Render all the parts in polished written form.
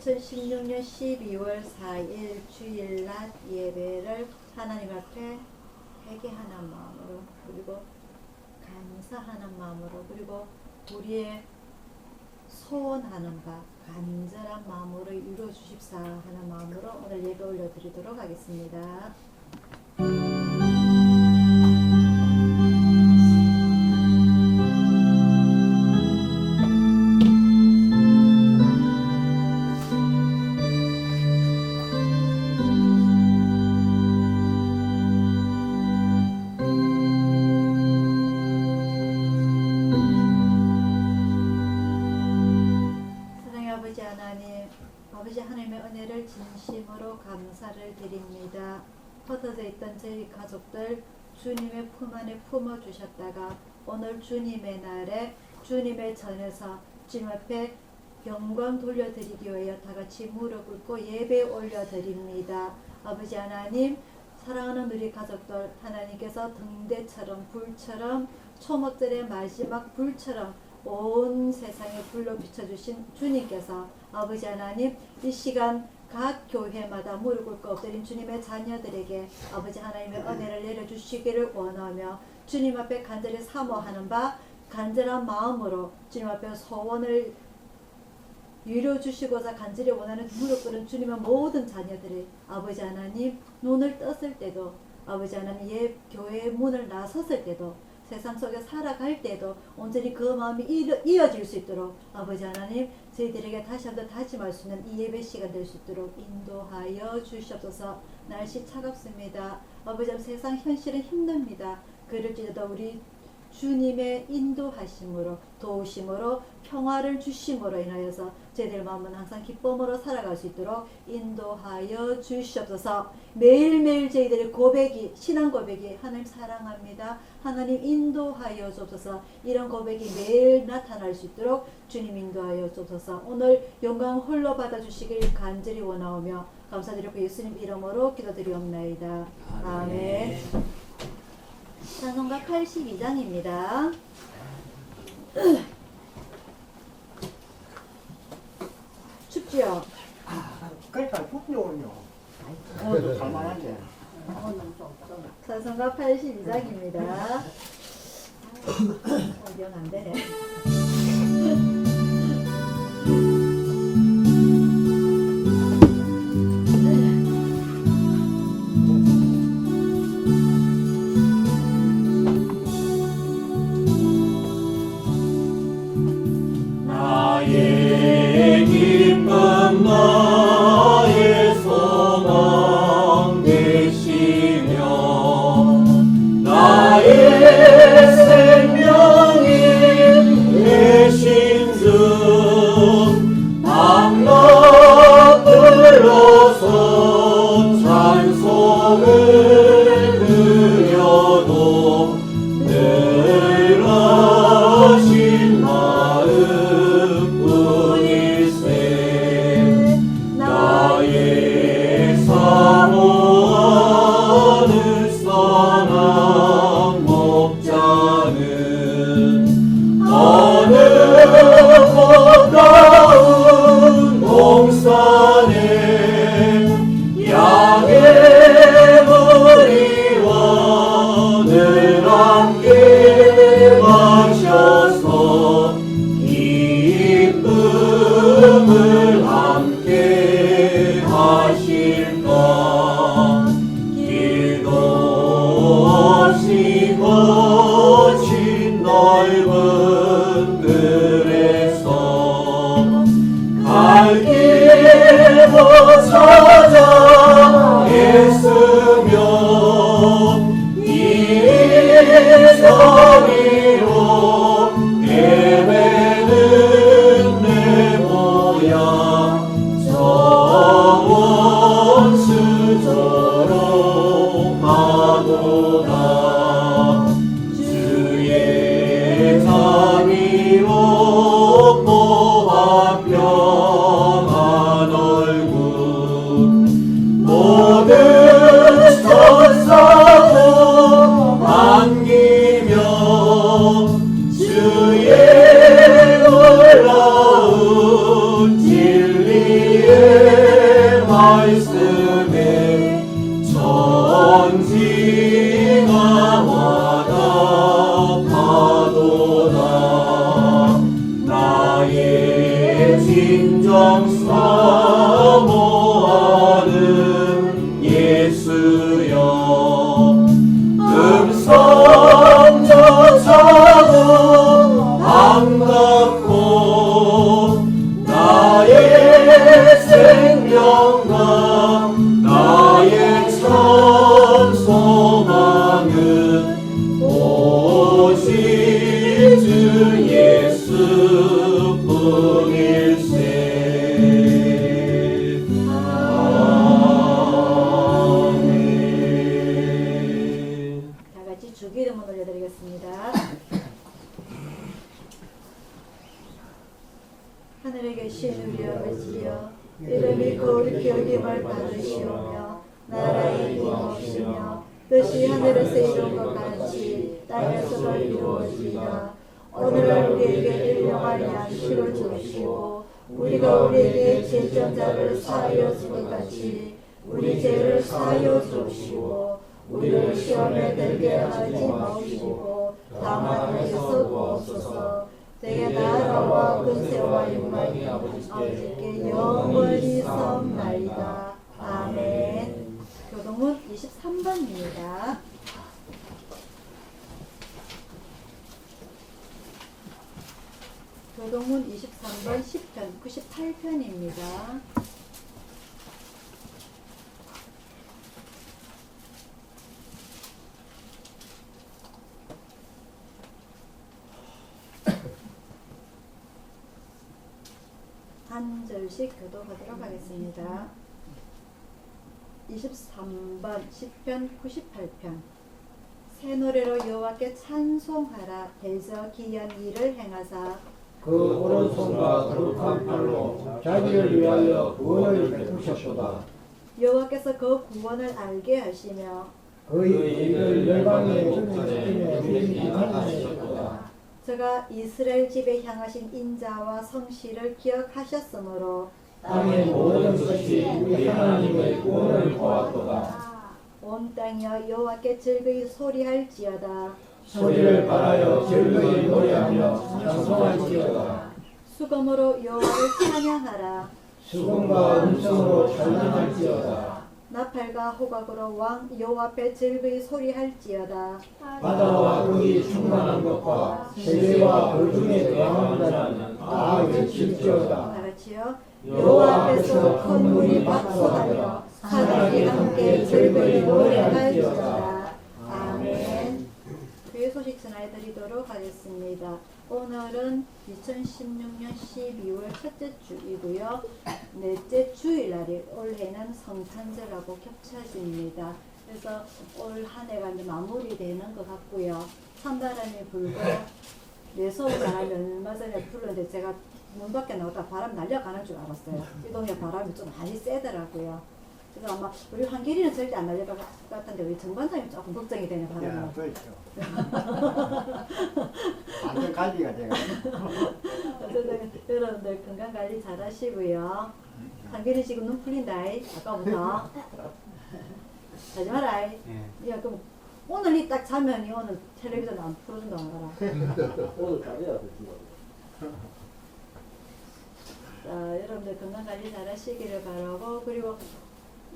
2016년 12월 4일 주일 낮 예배를 하나님 앞에 회개하는 마음으로, 그리고 감사하는 마음으로, 그리고 우리의 소원하는 바 간절한 마음으로 이루어 주십사 하는 마음으로 오늘 예배 올려드리도록 하겠습니다. 아버지 하나님의 은혜를 진심으로 감사를 드립니다. 흩어져 있던 저희 가족들 주님의 품 안에 품어주셨다가 오늘 주님의 날에 주님의 전에서 주님 앞에 영광 돌려드리기 위하여 다같이 무릎 꿇고 예배 올려드립니다. 아버지 하나님, 사랑하는 우리 가족들, 하나님께서 등대처럼 불처럼 초막절의 마지막 불처럼 온 세상에 불로 비춰주신 주님께서 아버지 하나님, 이 시간 각 교회마다 무릎 꿇고 엎드린 주님의 자녀들에게 아버지 하나님의 은혜를 내려주시기를 원하며 주님 앞에 간절히 사모하는 바 간절한 마음으로 주님 앞에 소원을 이루어주시고자 간절히 원하는 무릎 꿇은 주님의 모든 자녀들이 아버지 하나님 눈을 떴을 때도, 아버지 하나님 교회의 문을 나섰을 때도, 세상 속에 살아갈 때도 온전히 그 마음이 이어질 수 있도록 아버지 하나님 저희들에게 다시 한번 다짐할 수 있는 이 예배 시간 될 수 있도록 인도하여 주시옵소서. 날씨 차갑습니다. 아버지 하나님, 세상 현실은 힘듭니다. 그럴지라도 우리 주님의 인도하심으로 도우심으로 평화를 주심으로 인하여서 저희들 마음은 항상 기쁨으로 살아갈 수 있도록 인도하여 주시옵소서. 매일매일 저희들의 고백이, 신앙 고백이 하나님 사랑합니다, 하나님 인도하여 주옵소서. 이런 고백이 매일 나타날 수 있도록 주님 인도하여 주옵소서. 오늘 영광 홀로 받아주시길 간절히 원하오며 감사드리고 예수님 이름으로 기도드리옵나이다. 아멘. 찬송가 82장입니다. 춥지요? 그러니까 춥죠. 오늘도 살만한데. 찬송가 82장입니다. 영 안 되네. 주의 놀라운 질 말씀에 천지가 와닿아도다. 나의 진정 사모하는 예수여, 음성조차도 반갑고 나의 생명과 나의 참 소망은 오직 주 예수뿐일세. 아멘. 다 같이 주기 이름을 올려드리겠습니다. 하늘에 계신 우리 아버지여, 이름이 거룩히 여김을 받으시오며 나라의 임하시며 뜻이 하늘에서 이룬 것 같이 땅에서도 이루어지이다. 오늘날 우리에게 일용할 양식을 주시고 우리가 우리에게 질전자를 사하여 준 것 같이 우리 죄를 사하여 주시고 우리를 시험에 들게 하지 마시고 다만 악에서 구하소서. 내게 나라와 근세와 영광이 아버지께 영원히 섬나이다. 아멘. 교동문 23번입니다. 교동문 23번 10편 98편입니다. 한 절씩 교독하도록 하겠습니다. 23번 10편 98편. 새 노래로 여호와께 찬송하라. 대저 기이한 일을 행하사 그 오른손과 거룩한 팔로 자기를 위하여 구원을 베푸셨도다. 여호와께서 그 구원을 알게 하시며 그의 일을 열방의 중심에 위임하셨도다. 저가 이스라엘 집에 향하신 인자와 성실을 기억하셨으므로 땅의 모든 것이 우리 하나님의 구원을 보았도다. 온 땅이여 여호와께 즐거이 소리할지어다. 소리를 발하여 즐거이 노래하며 찬송할지어다. 수금으로 여호와를 찬양하라. 수금과 음성으로 찬양할지어다. 나팔과 호각으로 왕 여호와 앞에 즐거이 소리할지어다. 바다와 거기 충만한 것과 세계와 그 중에 거하는 자는 다 외칠지어다. 다 같이요. 여호와 앞에서 큰 물이 박수하며 사람이 함께 즐거이 노래할지어다. 아멘. 교회 소식 전해드리도록 하겠습니다. 오늘은 2016년 12월 첫째 주이고요. 넷째 주일날이 올해는 성탄절하고 겹쳐집니다. 그래서 올 한 해가 이제 마무리되는 것 같고요. 찬바람이 불고 내소음 바람이 얼마 전에 불었는데 제가 문 밖에 나오다 바람 날려가는 줄 알았어요. 이 동네 바람이 좀 많이 세더라고요. 그래서 아마 우리 한길이는 절대 안 날려갈 것 같은데 우리 정반장이 조금 걱정이 되네 바람이. 야, 그렇죠. 완전 갈비가 돼가. 어쨌든 여러분들 건강 관리 잘 하시고요. 한길이 지금 눈 풀린다. 아까부터. 하지 마라. 야 그럼 오늘 이 딱 자면 오늘 텔레비전 안 풀어준다 말아라. 오늘 가져야 돼. 자, 여러분들 건강 관리 잘 하시기를 바라고, 그리고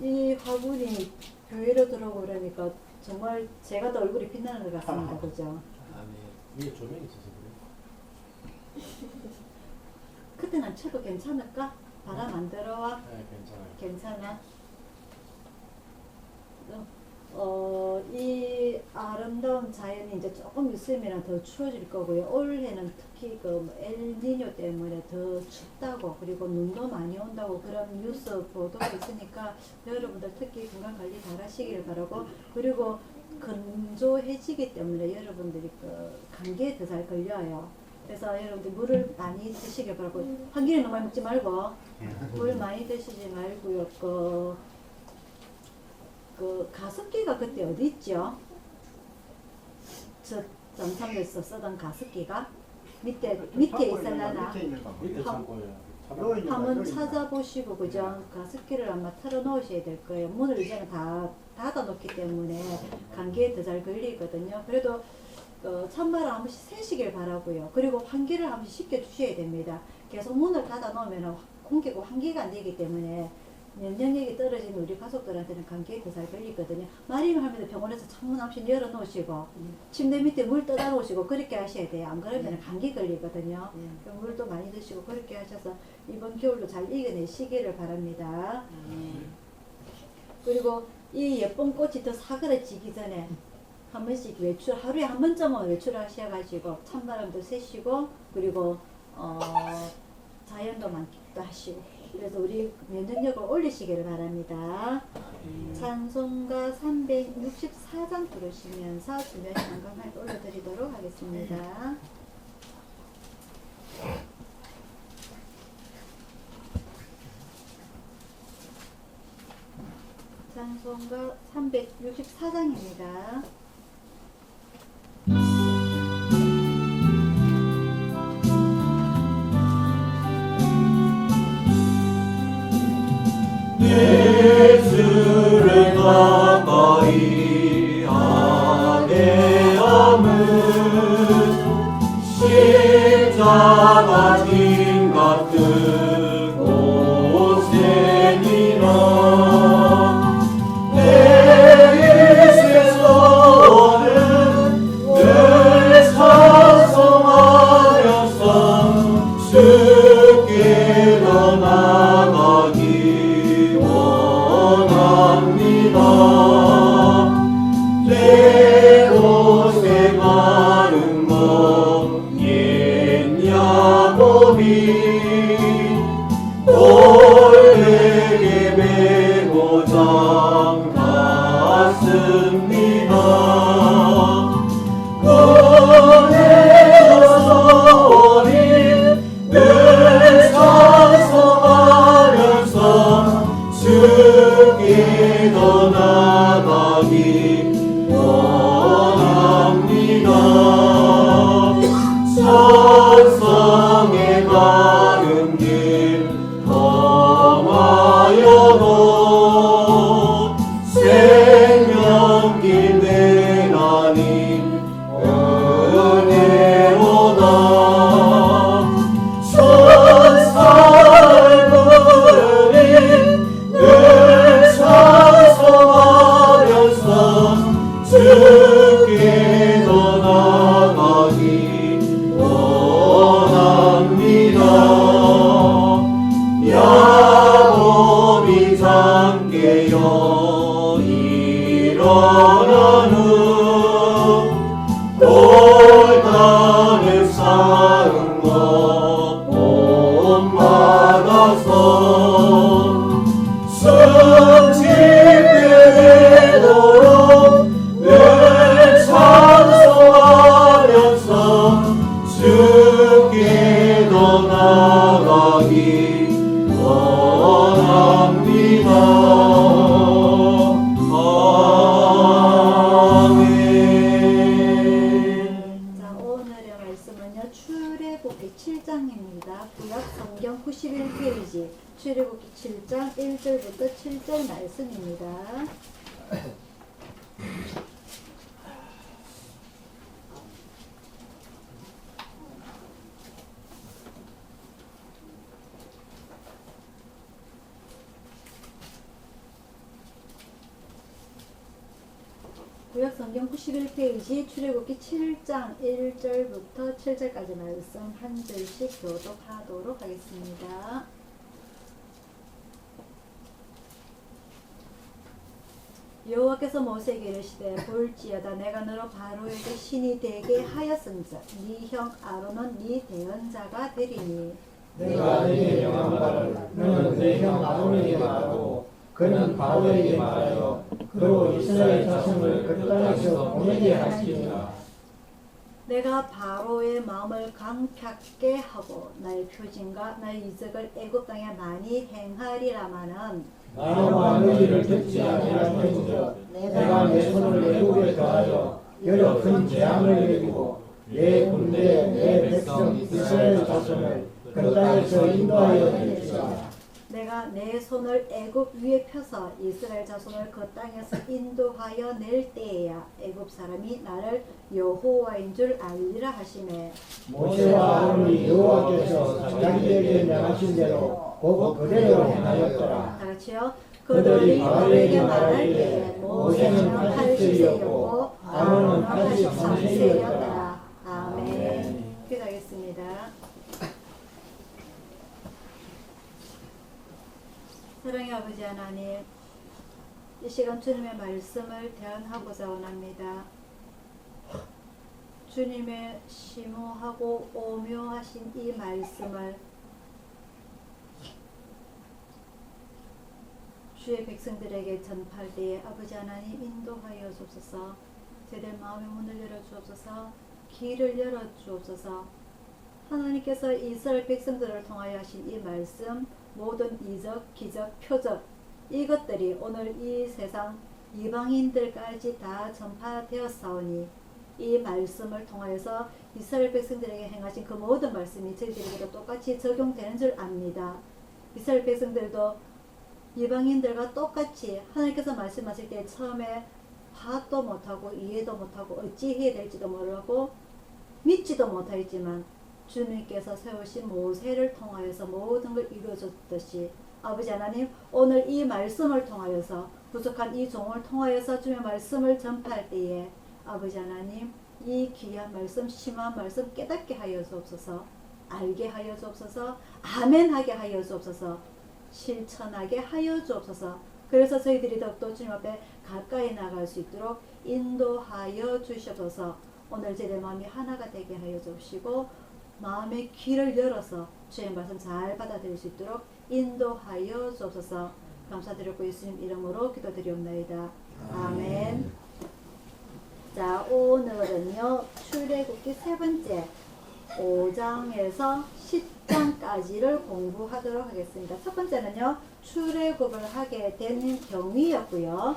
이 화분이 교회로 들어오고 그러니까 정말 제가 더 얼굴이 빛나는 것 같습니다. 그죠? 아니 위에 조명이 있어서 그래. 그때는 안 쳐도 괜찮을까? 바람 안 들어와? 네, 괜찮아요. 괜찮아? 이 아름다운 자연이 이제 조금 있으면 더 추워질 거고요. 올해는 특히 그 엘니뇨 때문에 더 춥다고, 그리고 눈도 많이 온다고 그런 뉴스 보도가 있으니까 여러분들 특히 건강 관리 잘 하시길 바라고, 그리고 건조해지기 때문에 여러분들이 그 감기에 더 잘 걸려요. 그래서 여러분들 물을 많이 드시길 바라고, 한기는 너무 많이 먹지 말고 물 많이 드시지 말고요. 그 가습기가 그때 어디 있죠? 저 전참에서 쓰던 가습기가 밑에 있을라나? 밑에 창고에 한번 찾아보시고 그죠? 가습기를 아마 틀어 놓으셔야 될 거예요. 문을 이제는 다 닫아 놓기 때문에 감기에 더 잘 걸리거든요. 그래도 찬바람 한 번씩 새시길 바라고요. 그리고 환기를 한 번씩 시켜 주셔야 됩니다. 계속 문을 닫아 놓으면 공기가 환기가 안 되기 때문에 면역력이 떨어진 우리 가족들한테는 감기에 더 잘 걸리거든요. 마리면 할머니 병원에서 창문 한 번씩 열어 놓으시고 침대 밑에 물 떠다 놓으시고 그렇게 하셔야 돼요. 안 그러면 감기 걸리거든요. 그럼 물도 많이 드시고 그렇게 하셔서 이번 겨울도 잘 이겨내시기를 바랍니다. 그리고 이 예쁜 꽃이 더 사그러지기 전에 한 번씩 외출, 하루에 한 번쯤은 외출하셔가지고 찬바람도 쐬시고 그리고 자연도 만끽도 하시고 그래서 우리 면역력을 올리시기를 바랍니다. 찬송가 364장 부르시면서 주변 건강을 올려드리도록 하겠습니다. 찬송가 364장입니다. 예수를 가까이 하게 함은 십자가 진 같은 곳에니라. 내 인생서는 늘 찬송하면서 주께 더 나아가기 원합니다. 내 고생하는 먼 옛 야곱이 돌베개 메고 장갔습니다. 은혜로서 늘 찬송하면서 주께 더 나아가기 원합니다. 찬송에 가는 길 험하여도 생명길 내 하나님 은혜로다. 천사를 부르니 늘 찬송하면서 주께 더 나아가기 원합니다. 야곱이 잠 깨어 일어나는 돌단을 쌓은 것 본받아서 승진되도록 늘 찬송하면서 주께 더 나아가기 원합니다. 아멘. 자, 오늘의 말씀은요. 출애굽기 7장입니다. 구약 성경 91페이지 출애굽기 7장 1절부터 7절 말씀입니다. 구약 성경 91페이지 출애굽기 7장 1절부터 7절까지 말씀 한 절씩 교독하도록 하겠습니다. 여호와께서 모세에게 이르시되 볼지어다 내가 너로 바로에게 신이 되게 하였은즉 네 형 아론은 네 대언자가 되리니 내가 내게 명한 바를 너는 내 형 아론에게 말하고 그는 바로에게 말하여 그로 이스라엘 자손을 그 땅에서 보내게 하시리라. 내가 바로의 마음을 강팍게 하고 나의 표징과 나의 이적을 애굽 땅에 많이 행하리라마는 나와 너희를 듣지 아니하면서 내가 내 손을 애굽에 더하여 여러 큰 재앙을 내리고 내 군대 내 백성 이스라엘 자손을 그 땅에서 인도하여 낼지어다. 내가 내 손을 애굽 위에 펴서 이스라엘 자손을 그 땅에서 인도하여 낼 때에야 애굽 사람이 나를 여호와인 줄 알리라 하시매. 모세와 아론이 여호와께서 자기에게 명하신 대로 곧 그대로 행하였더라. 다 같이요. 그들이 그들이 바로에게 바로에게 말할 말할 때에 때에 모세는 모세는 80세였고 80세였고 아론은 아론은 83세였더라. 83세였더라. 아멘. 기도하겠습니다. 사랑의 아버지 하나님, 이 시간 주님의 말씀을 대언하고자 원합니다. 주님의 심오하고 오묘하신 이 말씀을 주의 백성들에게 전파할 때에 아버지 하나님 인도하여 주옵소서. 제들 마음의 문을 열어 주옵소서. 길을 열어 주옵소서. 하나님께서 이스라엘 백성들을 통하여 하신 이 말씀, 모든 이적, 기적, 표적 이것들이 오늘 이 세상 이방인들까지 다 전파되었사오니 이 말씀을 통하여서 이스라엘 백성들에게 행하신 그 모든 말씀이 저희들에게도 똑같이 적용되는 줄 압니다. 이스라엘 백성들도 이방인들과 똑같이 하나님께서 말씀하실 때 처음에 파악도 못하고 이해도 못하고 어찌해야 될지도 모르고 믿지도 못하였지만 주님께서 세우신 모세를 통하여서 모든 걸 이루어줬듯이 아버지 하나님 오늘 이 말씀을 통하여서 부족한 이 종을 통하여서 주님의 말씀을 전파할 때에 아버지 하나님 이 귀한 말씀 심한 말씀 깨닫게 하여 주옵소서. 알게 하여 주옵소서. 아멘하게 하여 주옵소서. 실천하게 하여 주옵소서. 그래서 저희들이 더욱더 주님 앞에 가까이 나갈 수 있도록 인도하여 주시옵소서. 오늘 제 마음이 하나가 되게 하여 주시고 마음의 귀를 열어서 주의 말씀 잘 받아들일 수 있도록 인도하여 주옵소서. 감사드리고 예수님 이름으로 기도드리옵나이다. 아멘. 자, 오늘은요 출애굽기 세 번째 5장에서 10장까지를 공부하도록 하겠습니다. 첫 번째는요 출애굽을 하게 된 경위였고요.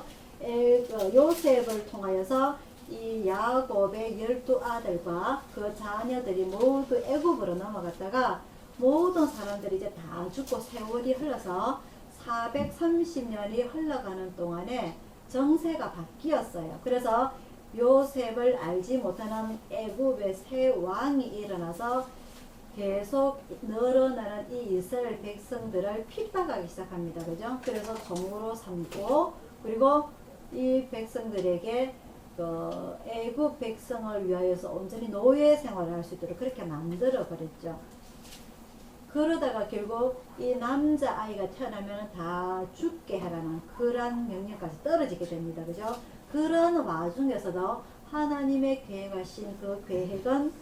요셉을 통하여서 이 야곱의 12아들과 그 자녀들이 모두 애굽으로 넘어갔다가 모든 사람들이 이제 다 죽고 세월이 흘러서 430년이 흘러가는 동안에 정세가 바뀌었어요. 그래서 요셉을 알지 못하는 애굽의 새 왕이 일어나서 계속 늘어나는 이 이스라엘 백성들을 핍박하기 시작합니다. 그죠? 그래서 종으로 삼고 그리고 이 백성들에게 애굽 백성을 위하여서 온전히 노예 생활을 할 수 있도록 그렇게 만들어 버렸죠. 그러다가 결국 이 남자아이가 태어나면 다 죽게 하라는 그런 명령까지 떨어지게 됩니다. 그죠? 그런 와중에서도 하나님의 계획하신 그 계획은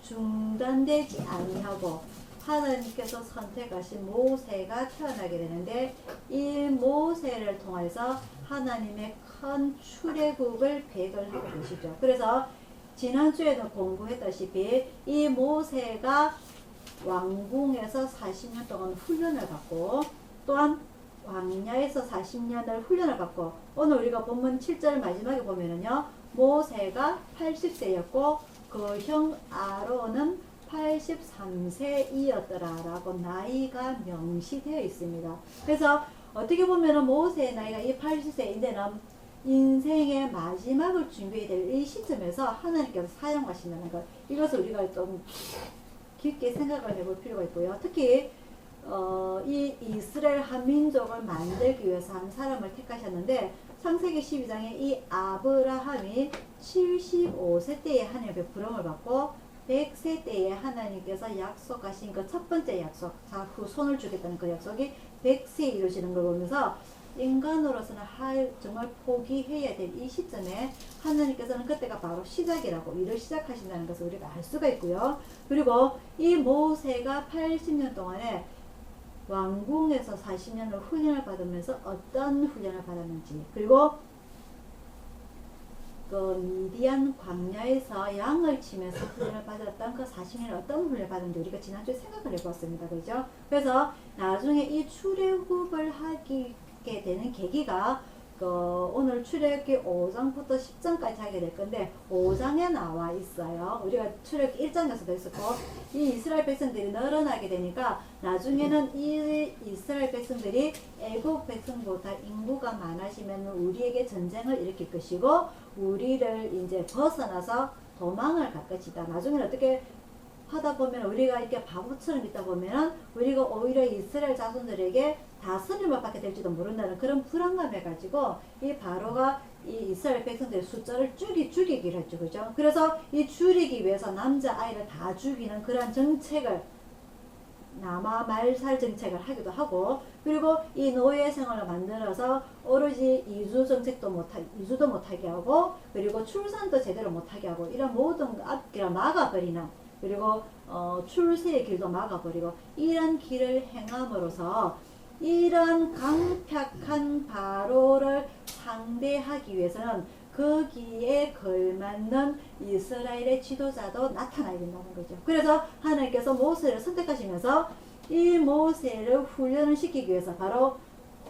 중단되지 아니하고 하나님께서 선택하신 모세가 태어나게 되는데 이 모세를 통해서 하나님의 큰 출애굽을 계획을 하고 계시죠. 그래서 지난주에는 공부했다시피 이 모세가 왕궁에서 40년 동안 훈련을 받고 또한 광야에서 40년을 훈련을 받고 오늘 우리가 본문 7절 마지막에 보면은요 모세가 80세였고 그 형 아론은 83세이었더라라고 나이가 명시되어 있습니다. 그래서 어떻게 보면은 모세의 나이가 이 80세인데는 인생의 마지막을 준비해야 될 이 시점에서 하나님께서 사용하신다는 것 이것을 우리가 좀 깊게 생각을 해볼 필요가 있고요. 특히 이 이스라엘 한 민족을 만들기 위해서 한 사람을 택하셨는데 창세기 12장에 이 아브라함이 75세 때에 하나님의 부름을 받고 100세 때에 하나님께서 약속하신 그 첫 번째 약속, 자 후손을 주겠다는 그 약속이 100세에 이루어지는 걸 보면서 인간으로서는 정말 포기해야 될 이 시점에 하나님께서는 그때가 바로 시작이라고 일을 시작하신다는 것을 우리가 알 수가 있고요. 그리고 이 모세가 80년 동안에 왕궁에서 40년을 훈련을 받으면서 어떤 훈련을 받았는지 그리고 그 미디안 광야에서 양을 치면서 훈련을 받았던 그 40년을 어떤 훈련을 받았는지 우리가 지난주에 생각을 해보았습니다. 그죠? 그래서 나중에 이 출애굽을 하게 되는 계기가 오늘 출애굽기 5장부터 10장까지 하게 될 건데 5장에 나와 있어요. 우리가 출애굽기 1장에서도 했었고 이 이스라엘 백성들이 늘어나게 되니까 나중에는 이 이스라엘 백성들이 애국 백성보다 인구가 많아지면 우리에게 전쟁을 일으킬 것이고 우리를 이제 벗어나서 도망을 갈 것이다. 나중에는 어떻게 하다 보면 우리가 이렇게 바보처럼 있다 보면 우리가 오히려 이스라엘 자손들에게 다스림을 받게 될지도 모른다는 그런 불안감에 가지고 이 바로가 이 이스라엘 백성들의 숫자를 죽이기로 했죠. 그죠? 그래서 이 줄이기 위해서 남자 아이를 다 죽이는 그러한 정책을 남아 말살 정책을 하기도 하고 그리고 이 노예 생활을 만들어서 오로지 이주도 못하게 하고 그리고 출산도 제대로 못하게 하고 이런 모든 앞길을 막아버리는 그리고 출세의 길도 막아버리고 이런 길을 행함으로써 이런 강팍한 바로를 상대하기 위해서는 거기에 걸맞는 이스라엘의 지도자도 나타나야 된다는 거죠. 그래서 하나님께서 모세를 선택하시면서 이 모세를 훈련을 시키기 위해서 바로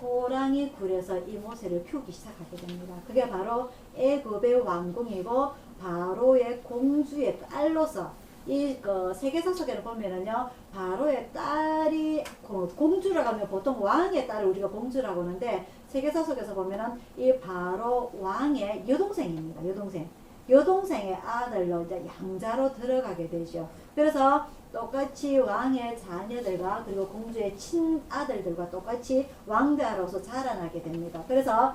호랑이 굴에서 이 모세를 키우기 시작하게 됩니다. 그게 바로 애굽의 왕궁이고 바로의 공주의 딸로서 이 세계사 속에를 보면은요 바로의 딸이 공주라고 하면 보통 왕의 딸을 우리가 공주라고 하는데 세계사 속에서 보면은 이 바로 왕의 여동생입니다. 여동생의 아들로 이제 양자로 들어가게 되죠. 그래서 똑같이 왕의 자녀들과 그리고 공주의 친아들들과 똑같이 왕자로서 자라나게 됩니다. 그래서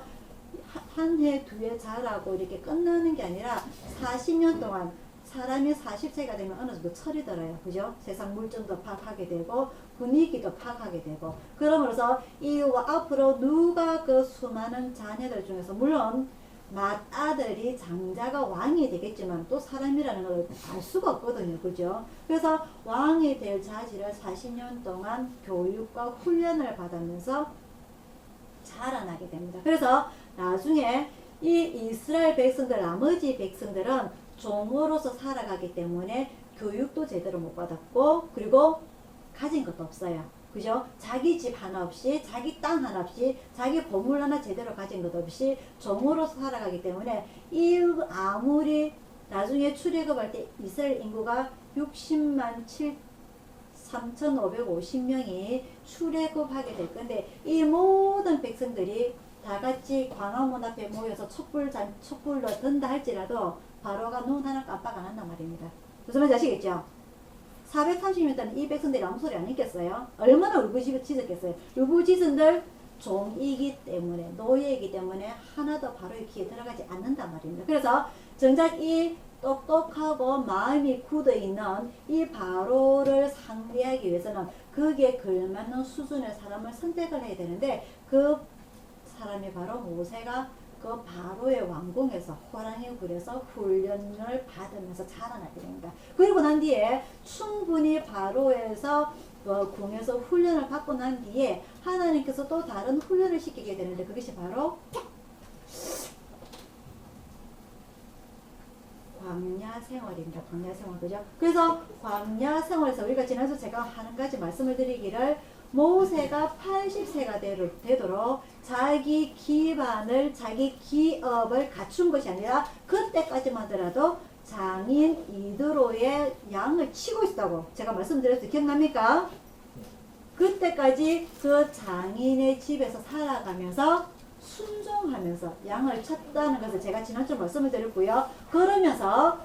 한 해, 두 해 자라고 이렇게 끝나는 게 아니라 40년 동안 사람이 40세가 되면 어느 정도 철이 들어요. 그죠? 세상 물정도 파악하게 되고 분위기도 파악하게 되고 그러므로서 이 앞으로 누가 그 수많은 자녀들 중에서 물론 맏아들이 장자가 왕이 되겠지만 또 사람이라는 걸 알 수가 없거든요. 그죠? 그래서 왕이 될 자질을 40년 동안 교육과 훈련을 받으면서 자라나게 됩니다. 그래서 나중에 이 이스라엘 백성들 나머지 백성들은 종으로서 살아가기 때문에 교육도 제대로 못 받았고 그리고 가진 것도 없어요. 그죠? 자기 집 하나 없이 자기 땅 하나 없이 자기 보물 하나 제대로 가진 것 없이 종으로서 살아가기 때문에 이 아무리 나중에 출애굽할 때 이스라엘 인구가 60만 3,550명이 출애굽하게 될 건데 이 모든 백성들이 다 같이 광화문 앞에 모여서 촛불로 든다 할지라도 바로가 눈 하나 깜빡 안 한단 말입니다. 무슨 말인지 아시겠죠? 430년 동안 이 백성들이 아무 소리 안 했겠어요? 얼마나 울부짖었겠어요? 울부짖은들 종이기 때문에 노예이기 때문에 하나도 바로의 귀에 들어가지 않는단 말입니다. 그래서 정작 이 똑똑하고 마음이 굳어있는 이 바로를 상대하기 위해서는 거기에 걸맞는 수준의 사람을 선택을 해야 되는데 그 사람이 바로 모세가 그 바로의 왕궁에서 호랑이 굴에서 훈련을 받으면서 자라나게 됩니다. 그리고 난 뒤에 충분히 바로에서 궁에서 훈련을 받고 난 뒤에 하나님께서 또 다른 훈련을 시키게 되는데 그것이 바로 광야 생활입니다. 광야 생활. 그죠? 그래서 광야 생활에서 우리가 지난주 제가 한 가지 말씀을 드리기를 모세가 80세가 되도록 자기 기반을 자기 기업을 갖춘 것이 아니라 그때까지만 하더라도 장인 이드로의 양을 치고 있다고 제가 말씀드렸어요. 기억납니까? 그때까지 그 장인의 집에서 살아가면서 순종하면서 양을 쳤다는 것을 제가 지난주 말씀을 드렸고요. 그러면서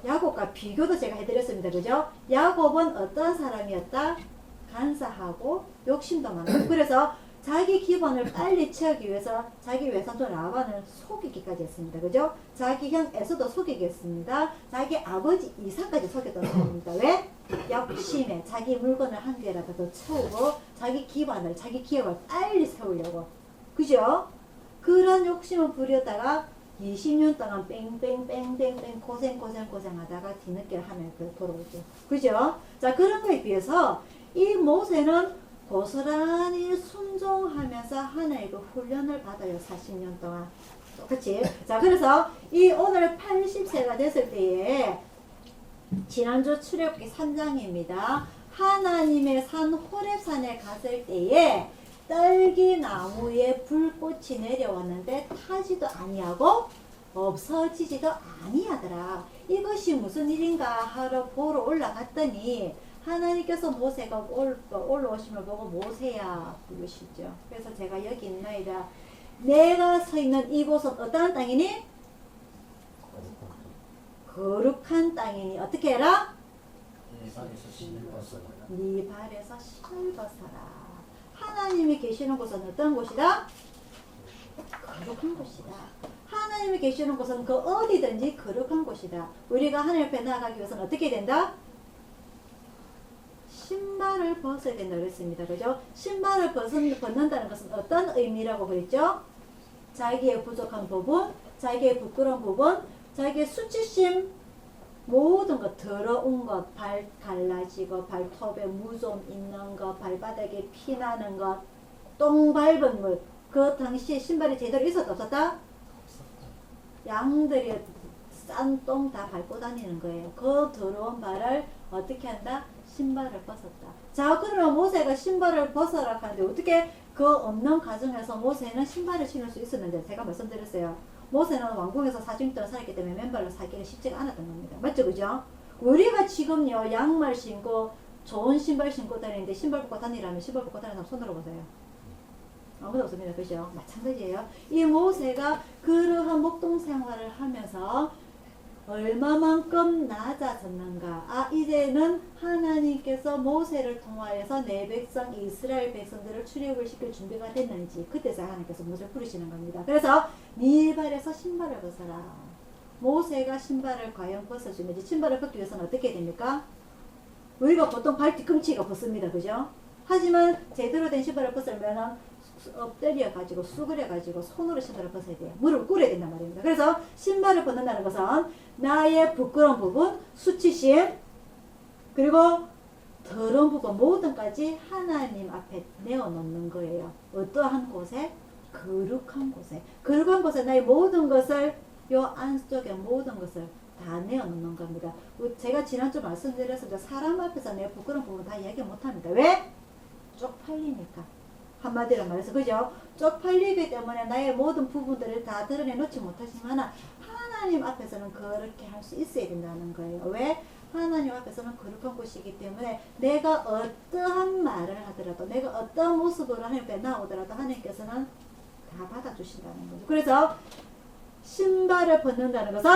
야곱과 비교도 제가 해드렸습니다. 그죠? 야곱은 어떤 사람이었다? 간사하고 욕심도 많고 그래서 자기 기본을 빨리 채우기 위해서 자기 외삼촌 라반을 속이기까지 했습니다. 그죠? 자기 형 에서도 속이게 했습니다. 자기 아버지 이삭까지 속였던 사람입니다. 왜? 욕심에 자기 물건을 한 개라도 더 채우고 자기 기반을 자기 기업을 빨리 세우려고. 그죠? 그런 욕심을 부렸다가 20년 동안 뺑뺑뺑뺑뺑 고생하다가 뒤늦게 하면 돌아오죠. 그죠? 자, 그런 거에 비해서 이 모세는 고스란히 순종하면서 하나의 그 훈련을 받아요. 40년 동안. 똑같이. 자, 그래서 이 오늘 80세가 됐을 때에 지난주 출애굽기 3장입니다. 하나님의 산 호렙산에 갔을 때에 딸기 나무에 불꽃이 내려왔는데 타지도 아니하고 없어지지도 아니하더라. 이것이 무슨 일인가 하러 보러 올라갔더니 하나님께서 모세가 올라오심을 보고 모세야 부르시죠. 그래서 제가 여기 있나이다. 내가 서 있는 이곳은 어떠한 땅이니? 거룩한 땅이니 어떻게 해라? 네 발에서 신을 벗어라. 하나님이 계시는 곳은 어떤 곳이다? 거룩한 곳이다. 하나님이 계시는 곳은 그 어디든지 거룩한 곳이다. 우리가 하나님 앞에 나아가기 위해서는 어떻게 된다? 신발을 벗어야 된다 그랬습니다. 그죠? 신발을 벗는다는 것은 어떤 의미라고 그랬죠? 자기의 부족한 부분, 자기의 부끄러운 부분, 자기의 수치심, 모든 것, 더러운 것, 발 갈라지고 발톱에 무좀 있는 것, 발바닥에 피 나는 것, 똥 밟은 것, 그 당시에 신발이 제대로 있었다 없었다? 양들이 싼 똥 다 밟고 다니는 거예요. 그 더러운 발을 어떻게 한다? 신발을 벗었다. 자, 그러면 모세가 신발을 벗어라 하는데 어떻게 그 없는 가정에서 모세는 신발을 신을 수 있었는데 제가 말씀드렸어요. 모세는 왕궁에서 40년 동안 살았기 때문에 맨발로 살기가 쉽지가 않았던 겁니다. 맞죠? 그죠? 우리가 지금요 양말 신고 좋은 신발 신고 다니는데 신발 벗고 다니라면 신발 벗고 다니는 사람 손들어 보세요. 아무도 없습니다. 그죠? 마찬가지예요. 이 모세가 그러한 목동 생활을 하면서 얼마만큼 낮아졌는가. 아, 이제는 하나님께서 모세를 통하여서 내 백성 이스라엘 백성들을 출애굽을 시킬 준비가 됐는지 그때서 하나님께서 모세를 부르시는 겁니다. 그래서 네 발에서 신발을 벗어라. 모세가 신발을 과연 벗어주는지. 신발을 벗기 위해서는 어떻게 됩니까? 우리가 보통 발 뒤꿈치가 벗습니다. 그죠? 하지만 제대로 된 신발을 벗으려면 엎드려 가지고 수그려 가지고 손으로 신발을 벗어야 돼요. 무릎을 꿇어야 된단 말입니다. 그래서 신발을 벗는다는 것은 나의 부끄러운 부분, 수치심, 그리고 더러운 부분 모든까지 하나님 앞에 내어놓는 거예요. 어떠한 곳에? 거룩한 곳에. 거룩한 곳에 나의 모든 것을 요 안쪽에 모든 것을 다 내어놓는 겁니다. 제가 지난주 말씀드렸습니다. 사람 앞에서 내 부끄러운 부분 다 이야기 못합니다. 왜? 쪽팔리니까. 한마디로 말해서 그죠? 쪽팔리기 때문에 나의 모든 부분들을 다 드러내놓지 못하지만 하나님 앞에서는 그렇게 할 수 있어야 된다는 거예요. 왜? 하나님 앞에서는 거룩한 곳이기 때문에 내가 어떠한 말을 하더라도 내가 어떤 모습으로 하나님 앞에 나오더라도 하나님께서는 다 받아주신다는 거죠. 그래서 신발을 벗는다는 것은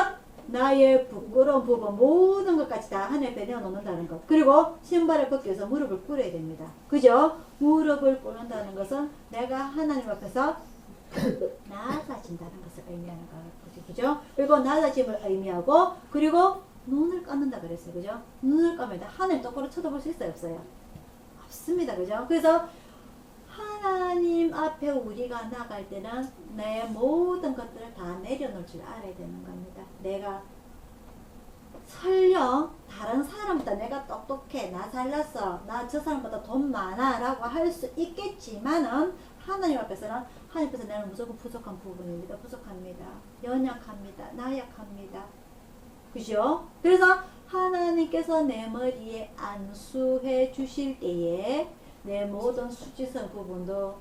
나의 부끄러운 부분 모든 것까지 다 하나님 앞에 내어놓는다는 것. 그리고 신발을 벗기 위해서 무릎을 꿇어야 됩니다. 그죠? 무릎을 꿇는다는 것은 내가 하나님 앞에서 낮아진다는 것을 의미하는 거죠. 그죠? 그리고 낮아짐을 의미하고 그리고 눈을 감는다 그랬어요. 그죠? 눈을 감으면 하나님 똑바로 쳐다볼 수 있어요? 없어요? 없습니다. 그죠? 그래서 하나님 앞에 우리가 나갈 때는 내 모든 것들을 다 내려놓을 줄 알아야 되는 겁니다. 내가 설령 다른 사람보다 내가 똑똑해, 나 잘났어, 나 저 사람보다 돈 많아 라고 할 수 있겠지만은 하나님 앞에서는 하나님 앞에서 나는 무조건 부족한 부분입니다. 부족합니다. 연약합니다. 나약합니다. 그죠? 그래서 하나님께서 내 머리에 안수해 주실 때에 내 모든 수치스러운 부분도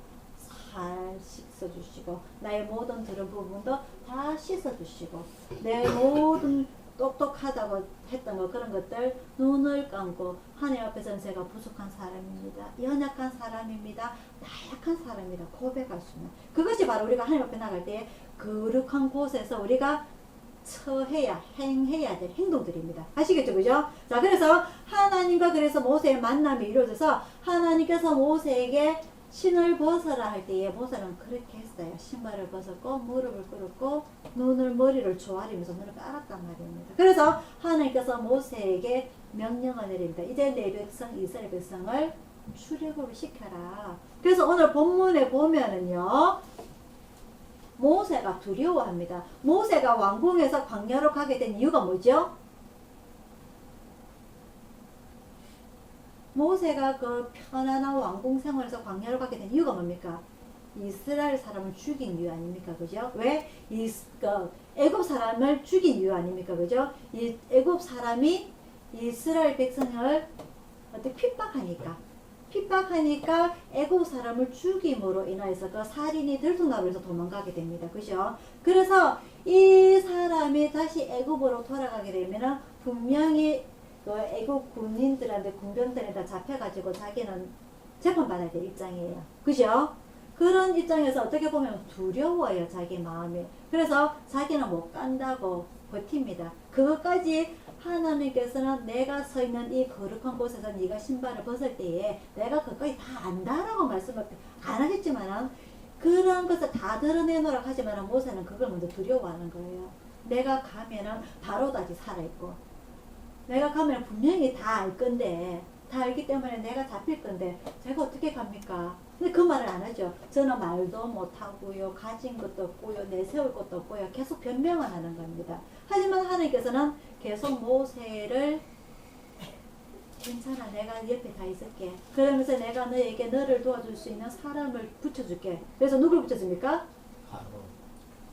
잘 씻어주시고 나의 모든 더러운 부분도 다 씻어주시고 내 모든 똑똑하다고 했던 거 그런 것들 눈을 감고 하나님 앞에서는 제가 부족한 사람입니다. 연약한 사람입니다. 나약한 사람이다 고백할 수 있는 그것이 바로 우리가 하나님 앞에 나갈 때 거룩한 곳에서 우리가 행해야 될 행동들입니다. 아시겠죠? 그죠? 자, 그래서 하나님과 그래서 모세의 만남이 이루어져서 하나님께서 모세에게 신을 벗어라 할 때에 모세는 그렇게 했어요. 신발을 벗었고 무릎을 꿇었고 머리를 조아리면서 눈을 깔았단 말입니다. 그래서 하나님께서 모세에게 명령을 내립니다. 이제 내 백성 이스라엘 백성을 출애굽을 시켜라. 그래서 오늘 본문에 보면은요. 모세가 두려워합니다. 모세가 왕궁에서 광야로 가게 된 이유가 뭐죠? 모세가 그 편안한 왕궁 생활에서 광야로 가게 된 이유가 뭡니까? 이스라엘 사람을 죽인 이유 아닙니까? 그죠? 왜? 애굽 사람을 죽인 이유 아닙니까? 그죠? 애굽 사람이 이스라엘 백성을 어떻게 핍박하니까 핍박하니까 애국 사람을 죽임으로 인하여서 그 살인이 들통나고 해서 도망가게 됩니다. 그죠? 그래서 이 사람이 다시 애국으로 돌아가게 되면은 분명히 그 애국 군인들한테 군병들한테 잡혀가지고 자기는 재판받아야 될 입장이에요. 그죠? 그런 입장에서 어떻게 보면 두려워요. 자기 마음이. 그래서 자기는 못 간다고 버팁니다. 그것까지 하나님께서는 내가 서 있는 이 거룩한 곳에서 네가 신발을 벗을 때에 내가 그것까지 다 안다라고 말씀을 안 하겠지만은 그런 것을 다 드러내놓으라고 하지만은 모세는 그걸 먼저 두려워하는 거예요. 내가 가면은 바로도 아직 살아있고 내가 가면 분명히 다 알 건데 다 알기 때문에 내가 잡힐 건데 제가 어떻게 갑니까? 근데 그 말을 안 하죠. 저는 말도 못하고요. 가진 것도 없고요. 내세울 것도 없고요. 계속 변명을 하는 겁니다. 하지만 하나님께서는 계속 모세를 괜찮아. 내가 옆에 다 있을게. 그러면서 내가 너에게 너를 도와줄 수 있는 사람을 붙여줄게. 그래서 누굴 붙였습니까?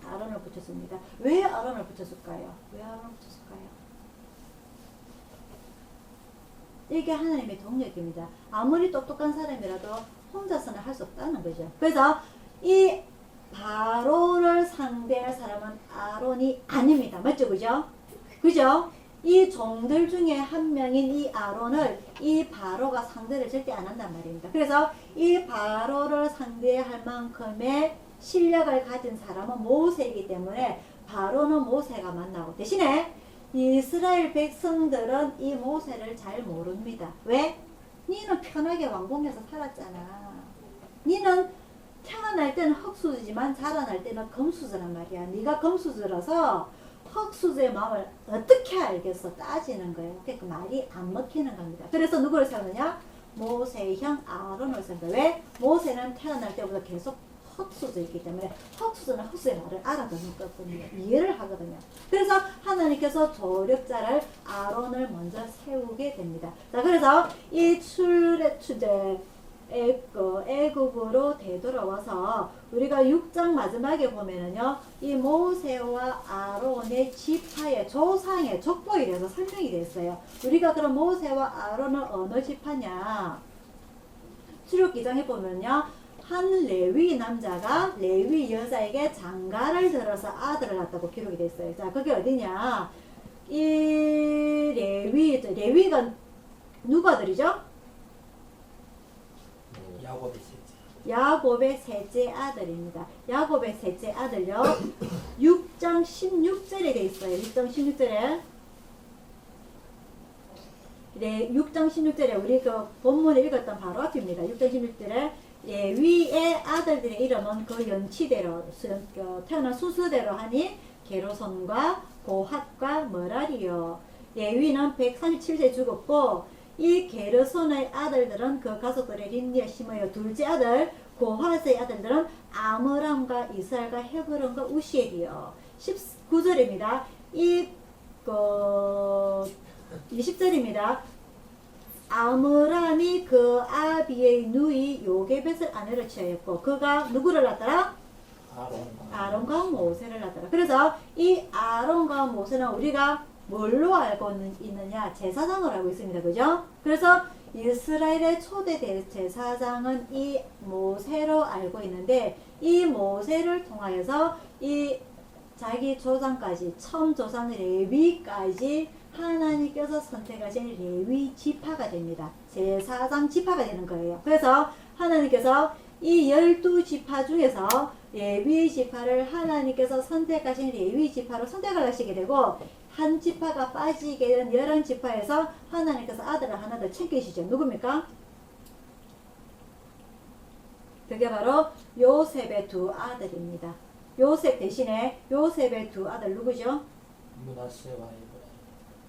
아론을 붙였습니다. 왜 아론을 붙였을까요? 왜 아론을 붙였을까요? 이게 하나님의 동력입니다. 아무리 똑똑한 사람이라도 혼자서는 할 수 없다는 거죠. 그래서 이 바로를 상대할 사람은 아론이 아닙니다. 맞죠? 그죠? 그죠? 이 종들 중에 한 명인 이 아론을 이 바로가 상대를 절대 안 한단 말입니다. 그래서 이 바로를 상대할 만큼의 실력을 가진 사람은 모세이기 때문에 바로는 모세가 만나고 대신에 이스라엘 백성들은 이 모세를 잘 모릅니다. 왜? 니는 편하게 왕궁에서 살았잖아. 니는 태어날 때는 흙수저지만 자라날 때는 금수저란 말이야. 네가 금수저라서 흙수저의 마음을 어떻게 알겠어? 따지는 거예요. 그 말이 안 먹히는 겁니다. 그래서 누구를 세우느냐? 모세의 형 아론을 세운다. 왜? 모세는 태어날 때부터 계속 흙수저였기 때문에 흙수저는 흙수저의 말을 알아듣는 거거든요. 이해를 하거든요. 그래서 하나님께서 조력자를 아론을 먼저 세우게 됩니다. 자, 그래서 이 출애굽제 애굽으로 되돌아와서 우리가 6장 마지막에 보면은요, 이 모세와 아론의 지파의 조상의 족보에 대해서 설명이 됐어요. 우리가 그럼 모세와 아론은 어느 지파냐? 출애굽기장에 보면요, 한 레위 남자가 레위 여자에게 장가를 들어서 아들을 낳았다고 기록이 됐어요. 자, 그게 어디냐? 이 레위가 누구 아들이죠? 야곱의 셋째 아들입니다. 야곱의 셋째 아들요. 6장 16절에 돼 있어요. 6장 16절에. 네, 6장 16절에 우리 그 본문에 읽었던 바로 앞입니다. 6장 16절에 레위의 아들들의 이름은 그 연치대로 태어난 순서대로 하니 게르손과 고핫과 머라리요. 레위는 137세 죽었고 이 게르손의 아들들은 그 가족들의 린니아 시므의 둘째 아들 고핫의 아들들은 아므람과 이스라엘과 헤브론과 우시엘이요. 19절입니다. 20절입니다. 아므람이 그 아비의 누이 요게벳을 아내로 취하였고 그가 누구를 낳더라? 아론과 모세를 낳더라. 그래서 이 아론과 모세는 우리가 뭘로 알고 있느냐? 제사장을 알고 있습니다. 그죠? 그래서 이스라엘의 초대 제사장은 이 모세로 알고 있는데 이 모세를 통하여서 이 자기 조상까지 처음 조상 레위까지 하나님께서 선택하신 레위 지파가 됩니다. 제사장 지파가 되는 거예요. 그래서 하나님께서 이 12지파 중에서 레위 지파를 하나님께서 선택하신 레위 지파로 선택을 하시게 되고 한 지파가 빠지게 된 11지파에서 하나님께서 아들을 하나 더 챙기시죠. 누굽니까? 그게 바로 요셉의 두 아들입니다. 요셉 대신에 요셉의 두 아들 누구죠?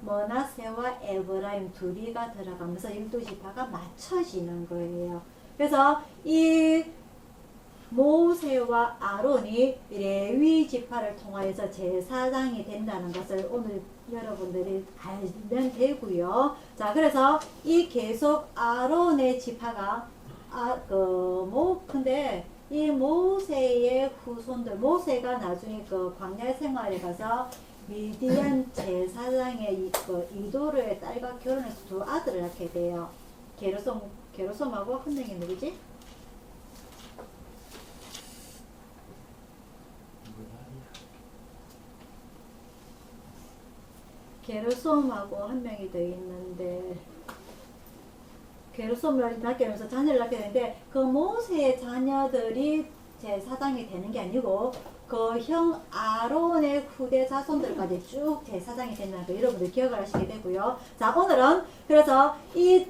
머나세와 에브라임 둘이가 들어가면서 12지파가 맞춰지는 거예요. 그래서 이 모세와 아론이 레위 지파를 통하여서 제사장이 된다는 것을 오늘 여러분들이 알면 되고요. 자, 그래서 이 계속 아론의 지파가 근데 이 모세의 후손들, 모세가 나중에 그 광야 생활에 가서 미디안 제사장의 이도르의 딸과 결혼해서 두 아들을 낳게 돼요. 게르손 게르솜하고 한 명이 누구지? 게르솜하고 한 명이 더 있는데 게르솜을 낳게 되면서 자녀를 낳게 되는데 그 모세의 자녀들이 제사장이 되는 게 아니고 그 형 아론의 후대 자손들까지 쭉 제사장이 된다는 거 여러분들 기억을 하시게 되고요. 자, 오늘은 그래서 이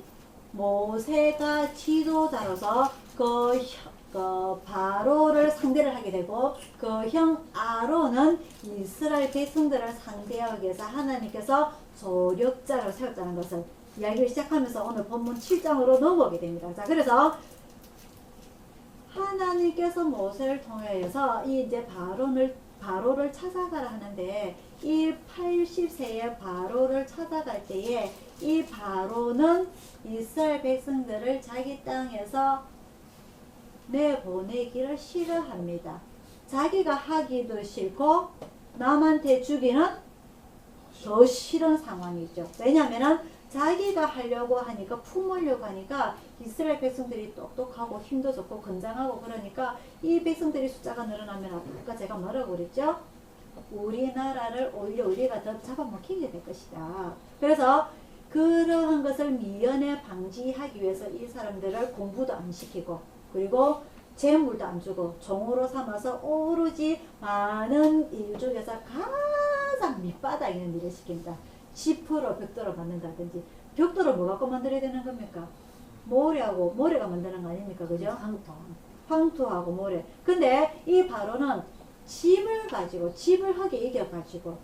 모세가 지도자로서 그 바로를 상대를 하게 되고 그 형 아론은 이스라엘 백성들을 상대하기 위해서 하나님께서 조력자를 세웠다는 것을 이야기를 시작하면서 오늘 본문 7장으로 넘어오게 됩니다. 자, 그래서 하나님께서 모세를 통해서 이 이제 바로를 찾아가라 하는데 이 80세의 바로를 찾아갈 때에 이 바로는 이스라엘 백성들을 자기 땅에서 내보내기를 싫어합니다. 자기가 하기도 싫고 남한테 주기는 더 싫은 상황이죠. 왜냐하면 자기가 하려고 하니까 품으려고 하니까 이스라엘 백성들이 똑똑하고 힘도 좋고 건장하고 그러니까 이 백성들이 숫자가 늘어나면 아까 제가 뭐라고 그랬죠? 우리나라를 오히려 우리가 더 잡아먹히게 될 것이다. 그래서 그러한 것을 미연에 방지하기 위해서 이 사람들을 공부도 안 시키고 그리고 재물도 안 주고 종으로 삼아서 오로지 많은 일 중에서 가장 밑바닥에 있는 일을 시킵니다. 10% 벽돌을 만든다든지 벽돌을 뭐 갖고 만들어야 되는 겁니까? 모래가 만드는 거 아닙니까? 그죠? 황토하고 모래. 근데 이 바로는 집을 하게 이겨가지고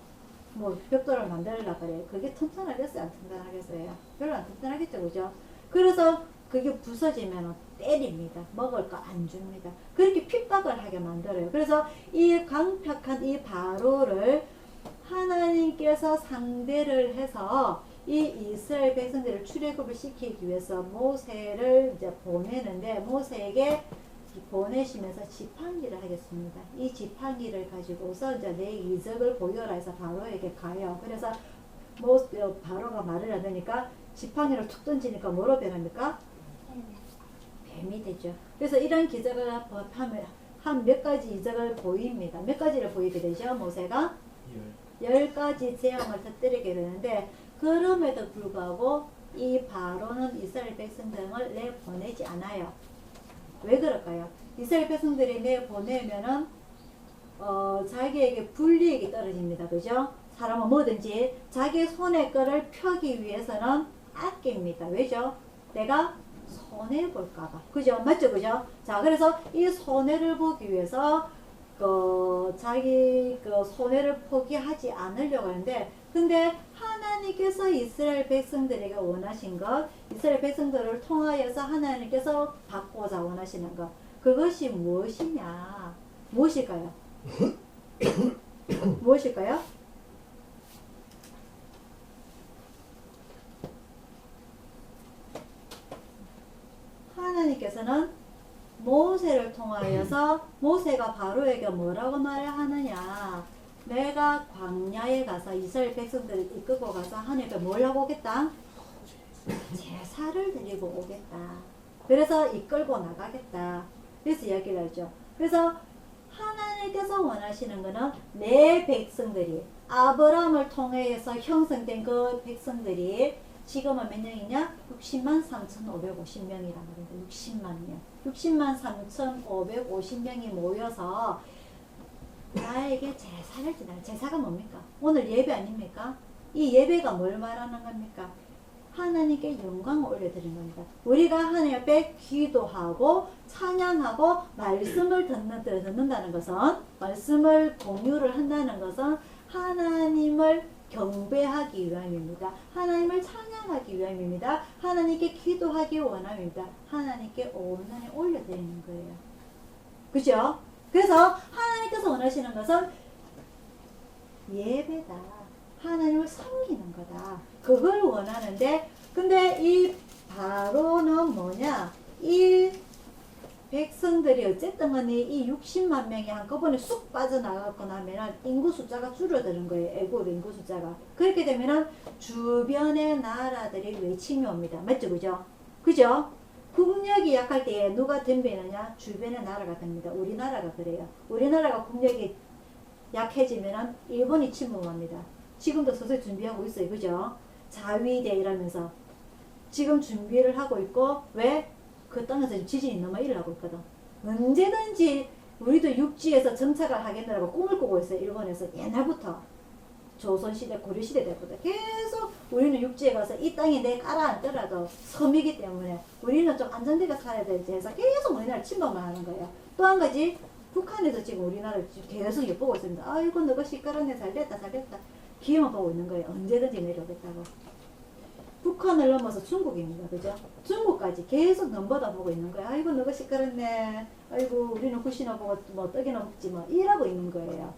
뭐 벽돌을 만들려고 그래. 그게 튼튼하겠어요? 안 튼튼하겠어요? 별로 안 튼튼하겠죠? 그죠? 그래서 그게 부서지면 때립니다. 먹을 거 안 줍니다. 그렇게 핍박을 하게 만들어요. 그래서 이 강력한 이 바로를 하나님께서 상대를 해서 이 이스라엘 백성들을 출애굽을 시키기 위해서 모세를 이제 보내는데 모세에게 보내시면서 지팡이를 하겠습니다. 이 지팡이를 가지고서 이제 내 이적을 보여라 해서 바로에게 가요. 그래서 바로가 말을 안 하니까 지팡이를 툭 던지니까 뭐로 변합니까? 뱀이 되죠. 그래서 이런 기적을 하면 한 몇 가지 이적을 보입니다. 몇 가지를 보이게 되죠. 모세가 10가지 재앙을 터뜨리게 되는데 그럼에도 불구하고 이 바로는 이스라엘 백성들을 내보내지 않아요. 왜 그럴까요? 이스라엘 백성들이 내보내면은 자기에게 불이익이 떨어집니다. 그죠? 사람은 뭐든지 자기 손의 거를 펴기 위해서는 아낍니다. 왜죠? 내가 손해볼까봐. 그죠? 맞죠? 그죠? 자, 그래서 이 손해를 보기 위해서 자기 손해를 포기하지 않으려고 하는데 근데 하나님께서 이스라엘 백성들에게 원하신 것 이스라엘 백성들을 통하여서 하나님께서 받고자 원하시는 것 그것이 무엇이냐 무엇일까요? 무엇일까요? 하나님께서는 모세를 통하여서 모세가 바로에게 뭐라고 말을 하느냐 내가 광야에 가서 이스라엘 백성들을 이끌고 가서 하나님께 뭘 하고 오겠다? 제사를 드리고 오겠다. 그래서 이끌고 나가겠다. 그래서 이야기를 하죠. 그래서 하나님께서 원하시는 것은 내 백성들이 아브라함을 통해서 형성된 그 백성들이 지금은 몇 명이냐? 60만 3,550명이란 말입니다. 60만 명. 60만 3,550명이 모여서 나에게 제사를 지내는 제사가 뭡니까? 오늘 예배 아닙니까? 이 예배가 뭘 말하는 겁니까? 하나님께 영광을 올려드리는 겁니다. 우리가 하나님 앞에 기도하고 찬양하고 말씀을 듣는다는 것은 말씀을 공유를 한다는 것은 하나님을 경배하기 위함입니다. 하나님을 찬양하기 위함입니다. 하나님께 기도하기 원함입니다. 하나님께 온전히 올려드리는 거예요. 그죠? 그래서 하나님께서 원하시는 것은 예배다. 하나님을 섬기는 거다. 그걸 원하는데 근데 이 바로는 뭐냐? 이 백성들이 어쨌든 간에 이 60만 명이 한꺼번에 쑥 빠져나가고 나면 인구 숫자가 줄어드는 거예요. 애굽 인구 숫자가. 그렇게 되면 주변의 나라들이 외침이 옵니다. 맞죠? 그죠? 그죠? 국력이 약할 때에 누가 덤비느냐? 주변의 나라가 됩니다. 우리나라가 그래요. 우리나라가 국력이 약해지면은 일본이 침범합니다. 지금도 서서히 준비하고 있어요. 그죠? 자위대 이러면서 지금 준비를 하고 있고, 왜? 그 땅에서 지금 지진이 너무 일어나고 있거든. 언제든지 우리도 육지에서 정착을 하겠느라고 꿈을 꾸고 있어요. 일본에서 옛날부터. 조선시대, 고려시대 때부터 계속 우리는 육지에 가서 이 땅이 내 깔아앉더라도 섬이기 때문에 우리는 좀 안정되게 살아야 되지 해서 계속 우리나라를 침범을 하는 거예요. 또 한 가지, 북한에서 지금 우리나라를 계속 엿보고 있습니다. 아이고, 너가 시끄럽네. 잘됐다, 잘됐다. 기회만 보고 있는 거예요. 언제든지 내려오겠다고. 북한을 넘어서 중국입니다. 그죠? 중국까지 계속 넘보다보고 있는 거예요. 아이고, 너가 시끄럽네. 아이고, 우리는 굿이나 보고 뭐 떡이나 먹지 뭐 이러고 있는 거예요.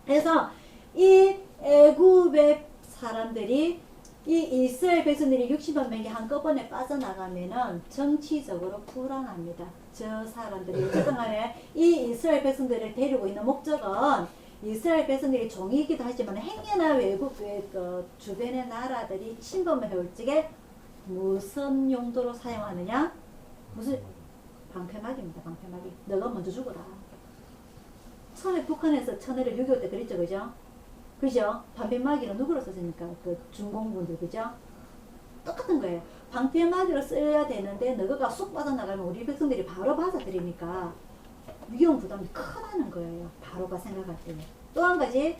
그래서 이 애굽의 사람들이 이 이스라엘 백성들이 60만 명이 한꺼번에 빠져나가면은 정치적으로 불안합니다. 저 사람들이 어쨌든 간에 이 이스라엘 백성들을 데리고 있는 목적은 이스라엘 백성들이 종이기도 하지만 행여나 외국 그 주변의 나라들이 침범을 해올 적에 무슨 용도로 사용하느냐? 무슨 방패막입니다. 방패막이. 너가 먼저 죽어라. 처음에 북한에서 천해를 6.25 때 그랬죠. 그죠? 그죠? 방패막이는 누구로 썼습니까? 그 중공군들. 그죠? 똑같은 거예요. 방패막이로 써야 되는데 너가 쑥 빠져나가면 우리 백성들이 바로 받아들이니까 위험 부담이 크다는 거예요. 바로가 생각할 때. 또 한 가지,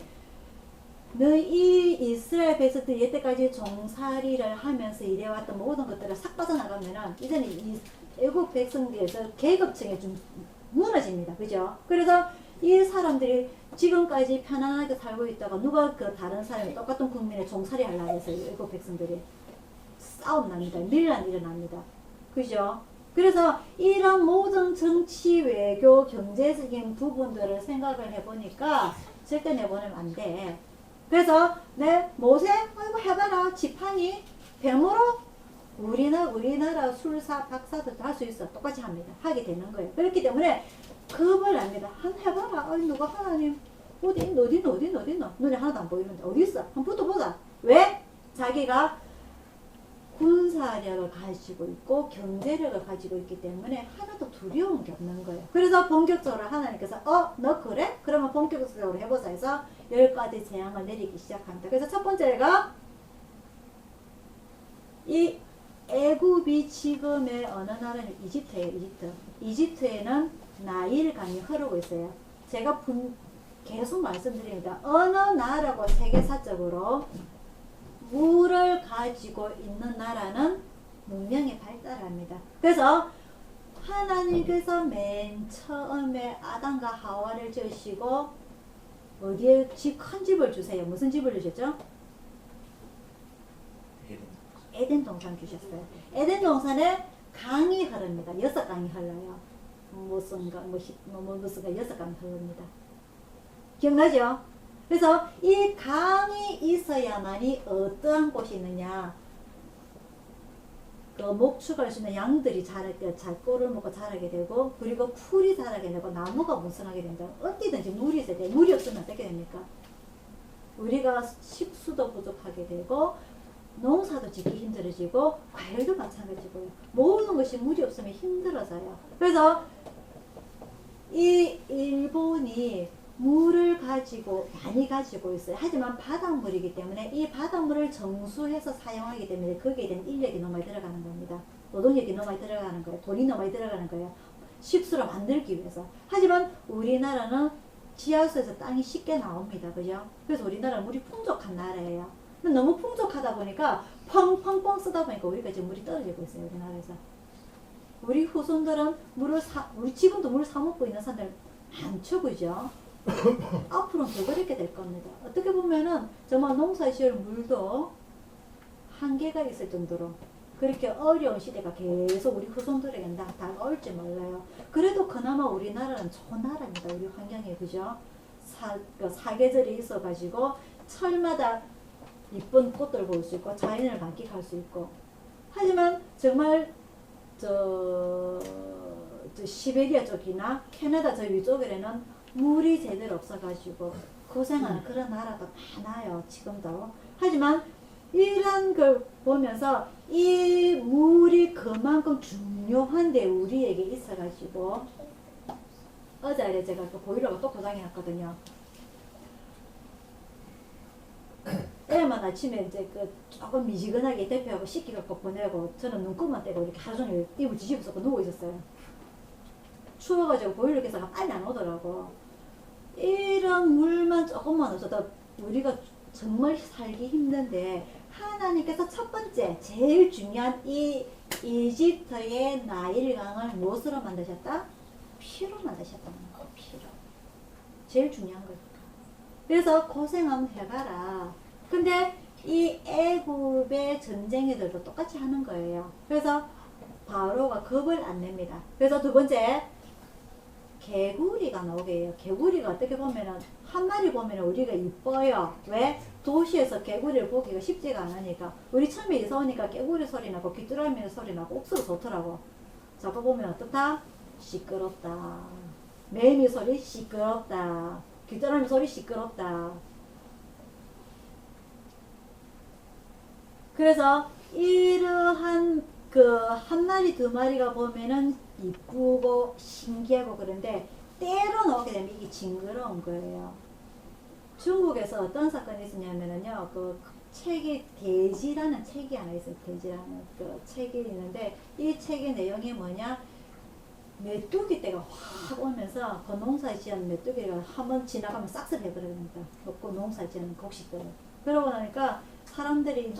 너희 이스라엘 백성들이 여태까지 종살이를 하면서 일해왔던 모든 것들을 싹 빠져나가면은 이제는 이 애국 백성들에서 계급층이 좀 무너집니다. 그죠? 그래서 이 사람들이 지금까지 편안하게 살고 있다가 누가 그 다른 사람이 똑같은 국민의 종살이 하려고 해서 애국 백성들이 싸움 납니다. 밀란 일어납니다. 그죠? 그래서 이런 모든 정치, 외교, 경제적인 부분들을 생각을 해보니까 절대 내보내면 안 돼. 그래서 모세 아이고 해봐라. 지팡이 뱀으로 우리나라 술사 박사들도 할 수 있어. 똑같이 합니다. 하게 되는 거예요. 그렇기 때문에 겁을 납니다. 한 해봐라. 아이 누가 하나님 어디 눈에 하나도 안 보이는데 어디 있어? 한번 붙어보자. 왜? 자기가 군사력을 가지고 있고 경제력을 가지고 있기 때문에 하나도 두려운 게 없는 거예요. 그래서 본격적으로 하나님께서 너 그래? 그러면 본격적으로 해보자 해서 10가지 재앙을 내리기 시작합니다. 그래서 첫 번째가 이 애굽이 지금의 어느 나라는 이집트예요. 이집트에는 나일강이 흐르고 있어요. 제가 계속 말씀드립니다. 어느 나라고 세계사적으로 물을 가지고 있는 나라는 문명이 발달합니다. 그래서 하나님께서 맨 처음에 아담과 하와를 지으시고 어디에 큰 집을 주세요. 무슨 집을 주셨죠? 에덴 동산 주셨어요. 에덴 동산에 강이 흐릅니다. 6강이 흘러요. 무슨가 6강이 흐릅니다. 기억나죠? 그래서 이 강이 있어야만이 어떠한 곳이 있느냐. 그 목축할 수 있는 양들이 잘 꼴을 먹고 자라게 되고, 그리고 풀이 자라게 되고, 나무가 무성하게 된다. 어디든지 물이 있어야 돼. 물이 없으면 어떻게 됩니까? 우리가 식수도 부족하게 되고, 농사도 짓기 힘들어지고, 과일도 마찬가지고요. 모든 것이 물이 없으면 힘들어져요. 그래서 이 일본이 물을 많이 가지고 있어요. 하지만 바닷물이기 때문에 이 바닷물을 정수해서 사용하기 때문에 거기에 대한 인력이 너무 많이 들어가는 겁니다. 노동력이 너무 많이 들어가는 거예요. 돈이 너무 많이 들어가는 거예요. 식수를 만들기 위해서. 하지만 우리나라는 지하수에서 땅이 쉽게 나옵니다. 그죠? 그래서 우리나라는 물이 풍족한 나라예요. 근데 너무 풍족하다 보니까 펑펑펑 쓰다 보니까 우리가 지금 물이 떨어지고 있어요. 우리나라에서. 우리 후손들은 우리 지금도 물을 사 먹고 있는 사람들 많죠. 그죠? 앞으로는 더 그렇게 될 겁니다. 어떻게 보면은 정말 농사 지을 물도 한계가 있을 정도로 그렇게 어려운 시대가 계속 우리 후손들에게 다가올지 몰라요. 그래도 그나마 우리나라는 좋은 나라입니다. 우리 환경에. 그죠? 사계절이 있어가지고 철마다 이쁜 꽃들 볼 수 있고 자연을 만끽할 수 있고. 하지만 정말 저 시베리아 쪽이나 캐나다 저 위쪽에는 물이 제대로 없어가지고 고생하는 그런 나라도 많아요. 지금도. 하지만 이런 걸 보면서 이 물이 그만큼 중요한데 우리에게 있어가지고 어제 제가 그 보일러가 또 고장이났거든요. 애만 아침에 이제 그 조금 미지근하게 대표하고 씻기갖고 보내고 저는 눈곱만 떼고 이렇게 하루 종일 이불 뒤집어서 누워 있었어요. 추워가지고 보일러 기사가 빨리 안 오더라고. 이런 물만 조금만 없어도 우리가 정말 살기 힘든데 하나님께서 첫 번째 제일 중요한 이 이집트의 나일강을 무엇으로 만드셨다? 피로 만드셨다는 거예요. 피로. 제일 중요한 거예요. 그래서 고생 한번 해봐라. 근데 이 애굽의 전쟁이들도 똑같이 하는 거예요. 그래서 바로가 겁을 안 냅니다. 그래서 두 번째 개구리가 나오게 해요. 개구리가 어떻게 보면은 한 마리 보면 우리가 이뻐요. 왜? 도시에서 개구리를 보기가 쉽지가 않으니까. 우리 처음에 이사 오니까 개구리 소리 나고 귀뚜라미 소리 나고 옥수수 좋더라고. 자꾸 보면 어떻다? 시끄럽다. 매미 소리 시끄럽다. 귀뚜라미 소리 시끄럽다. 그래서 이러한 그 한 마리 두 마리가 보면은 이쁘고 신기하고 그런데 때로 나오게 되면 이게 징그러운 거예요. 중국에서 어떤 사건이 있었냐면은요, 그 책이 돼지라는 책이 하나 있어요. 돼지라는 그 책이 있는데 이 책의 내용이 뭐냐? 메뚜기 떼가 확 오면서 그 농사에 지은 메뚜기가 한번 지나가면 싹쓸이 해버립니다. 먹고 농사에 지은 곡식들을. 그러고 나니까 사람들이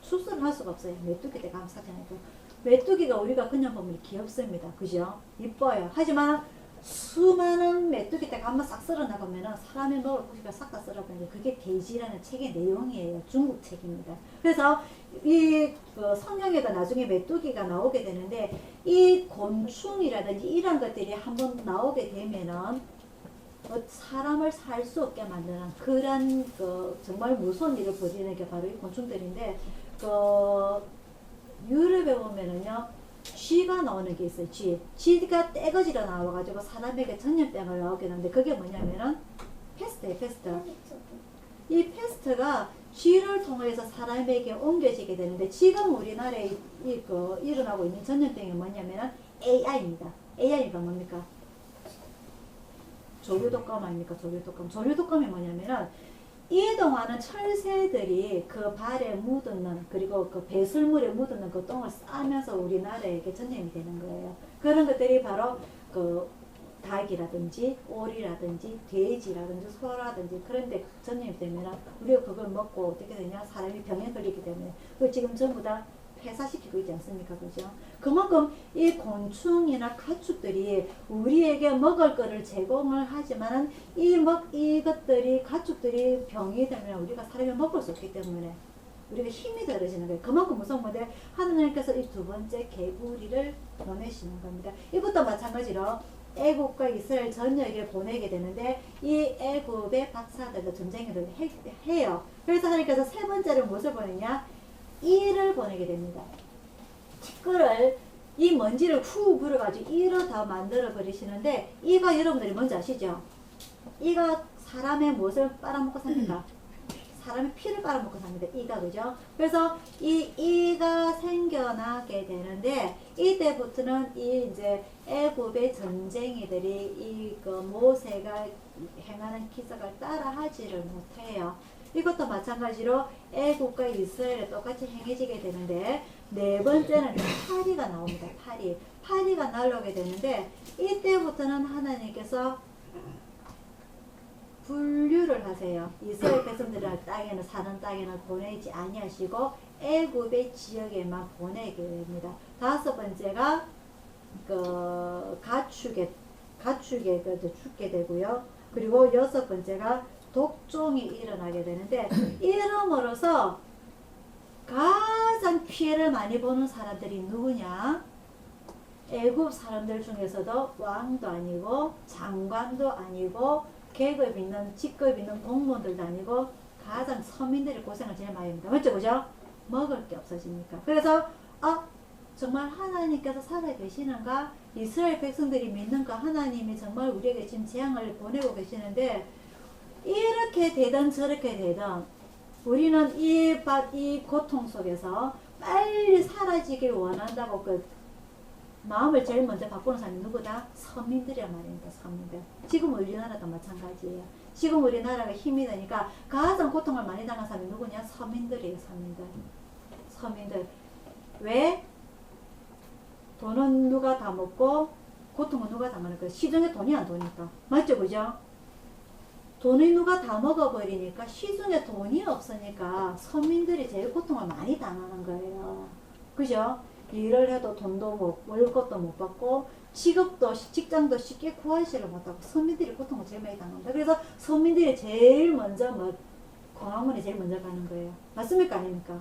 수술을 할 수가 없어요. 메뚜기 떼가 한번 싹 지나니까. 메뚜기가 우리가 그냥 보면 귀엽습니다. 그죠? 이뻐요. 하지만 수많은 메뚜기 떼가 한번 싹 쓸어나가면은 사람이 먹을 고기가 싹 다 쓸어버리는 그게 돼지라는 책의 내용이에요. 중국 책입니다. 그래서 이 성경에도 나중에 메뚜기가 나오게 되는데 이 곤충이라든지 이런 것들이 한번 나오게 되면은 사람을 살 수 없게 만드는 그런 정말 무서운 일을 벌이는 게 바로 이 곤충들인데 유럽에 보면은요 쥐가 나오는 게 있어요. 쥐가 떼거지로 나와가지고 사람에게 전염병을 나오게 하는데 그게 뭐냐면은 패스트예요. 패스트. 이 패스트가 쥐를 통해서 사람에게 옮겨지게 되는데 지금 우리나라에 일어나고 있는 전염병이 뭐냐면은 AI입니다. AI가 뭡니까? 조류독감 아닙니까? 조류독감. 조류독감이 뭐냐면은 이동하는 철새들이 그 발에 묻었는 그리고 그 배설물에 묻었는 그 똥을 싸면서 우리나라에게 전염이 되는 거예요. 그런 것들이 바로 그 닭이라든지 오리라든지 돼지라든지 소라든지 그런데 전염이 되면 우리가 그걸 먹고 어떻게 되냐 사람이 병에 걸리기 때문에 그 지금 전부 다 폐사시키고 있지 않습니까? 그죠? 그만큼 이 곤충이나 가축들이 우리에게 먹을 거를 제공을 하지만은 이것들이 가축들이 병이 되면 우리가 사람이 먹을 수 없기 때문에 우리가 힘이 들어지는 거예요. 그만큼 무서운 건데 하느님께서 이 두 번째 개구리를 보내시는 겁니다. 이것도 마찬가지로 애굽과 이스라엘 전역에 보내게 되는데 이 애굽의 박사들도 전쟁을 해요. 그래서 하나님께서 세 번째로 무엇을 보내냐? 이를 보내게 됩니다. 그를 이 먼지를 후 불어가지고 이로 다 만들어 버리시는데 이가 여러분들이 뭔지 아시죠? 이가 사람의 무엇을 빨아먹고 삽니까? 사람의 피를 빨아먹고 삽니다. 이가 그죠? 그래서 이가 생겨나게 되는데 이때부터는 이제 애굽의 전쟁이들이 모세가 행하는 기적을 따라하지를 못해요. 이것도 마찬가지로 애굽과 이스라엘에 똑같이 행해지게 되는데 네 번째는 파리가 나옵니다. 파리가 날아오게 되는데 이때부터는 하나님께서 분류를 하세요. 이스라엘 백성들을 땅에는 사는 땅에는 보내지 아니하시고 애굽의 지역에만 보내게 됩니다. 다섯 번째가 가축에 죽게 되고요. 그리고 여섯 번째가 독종이 일어나게 되는데 이름으로써 가장 피해를 많이 보는 사람들이 누구냐? 애굽 사람들 중에서도 왕도 아니고 장관도 아니고 계급 있는 직급 있는 공무원들도 아니고 가장 서민들이 고생을 제일 많이 합니다. 맞죠? 그죠? 먹을 게 없어지니까. 그래서 정말 하나님께서 살아계시는가? 이스라엘 백성들이 믿는가? 하나님이 정말 우리에게 지금 재앙을 보내고 계시는데 이렇게 되든 저렇게 되든 우리는 이 고통 속에서 빨리 사라지길 원한다고 그 마음을 제일 먼저 바꾸는 사람이 누구다? 서민들이란 말입니다. 서민들. 지금 우리나라도 마찬가지예요. 지금 우리나라가 힘이 되니까 가장 고통을 많이 당한 사람이 누구냐? 서민들이에요. 서민들. 서민들. 왜? 돈은 누가 다 먹고 고통은 누가 다 먹을까? 시중에 돈이 안 도니까. 맞죠? 그죠? 돈을 누가 다 먹어버리니까 시중에 돈이 없으니까 서민들이 제일 고통을 많이 당하는 거예요. 그죠? 일을 해도 돈도 못, 월급도 못 받고 직업도 직장도 쉽게 구하지를 못하고 서민들이 고통을 제일 많이 당합니다. 그래서 서민들이 제일 먼저 광화문에 제일 먼저 가는 거예요. 맞습니까? 아닙니까?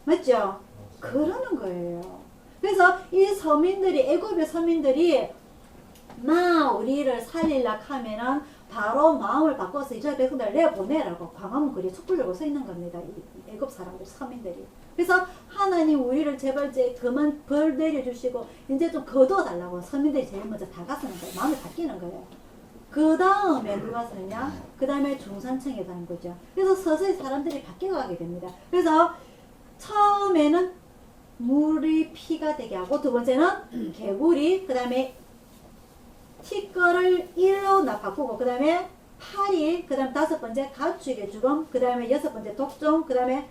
맞죠? 그러는 거예요. 그래서 이 서민들이 애굽의 서민들이 우리를 살리려고 하면은 바로 마음을 바꿔서 이스라엘 백성들을 내보내라고 광화문 거리에 촛불 들고 서 있는 겁니다. 이 애굽 사람들, 서민들이. 그래서 하나님 우리를 제발 이제 그만 벌 내려주시고 이제 좀 거둬달라고 서민들이 제일 먼저 다가서는 거예요. 마음이 바뀌는 거예요. 그 다음에 누가 서냐? 그 다음에 중산층에 가는 거죠. 그래서 서서히 사람들이 바뀌어가게 됩니다. 그래서 처음에는 물이 피가 되게 하고 두 번째는 개구리, 그 다음에 티끌을 일로 바꾸고 그 다음에 파리, 그 다음 다섯 번째 가축의 죽음, 그 다음에 여섯 번째 독종, 그 다음에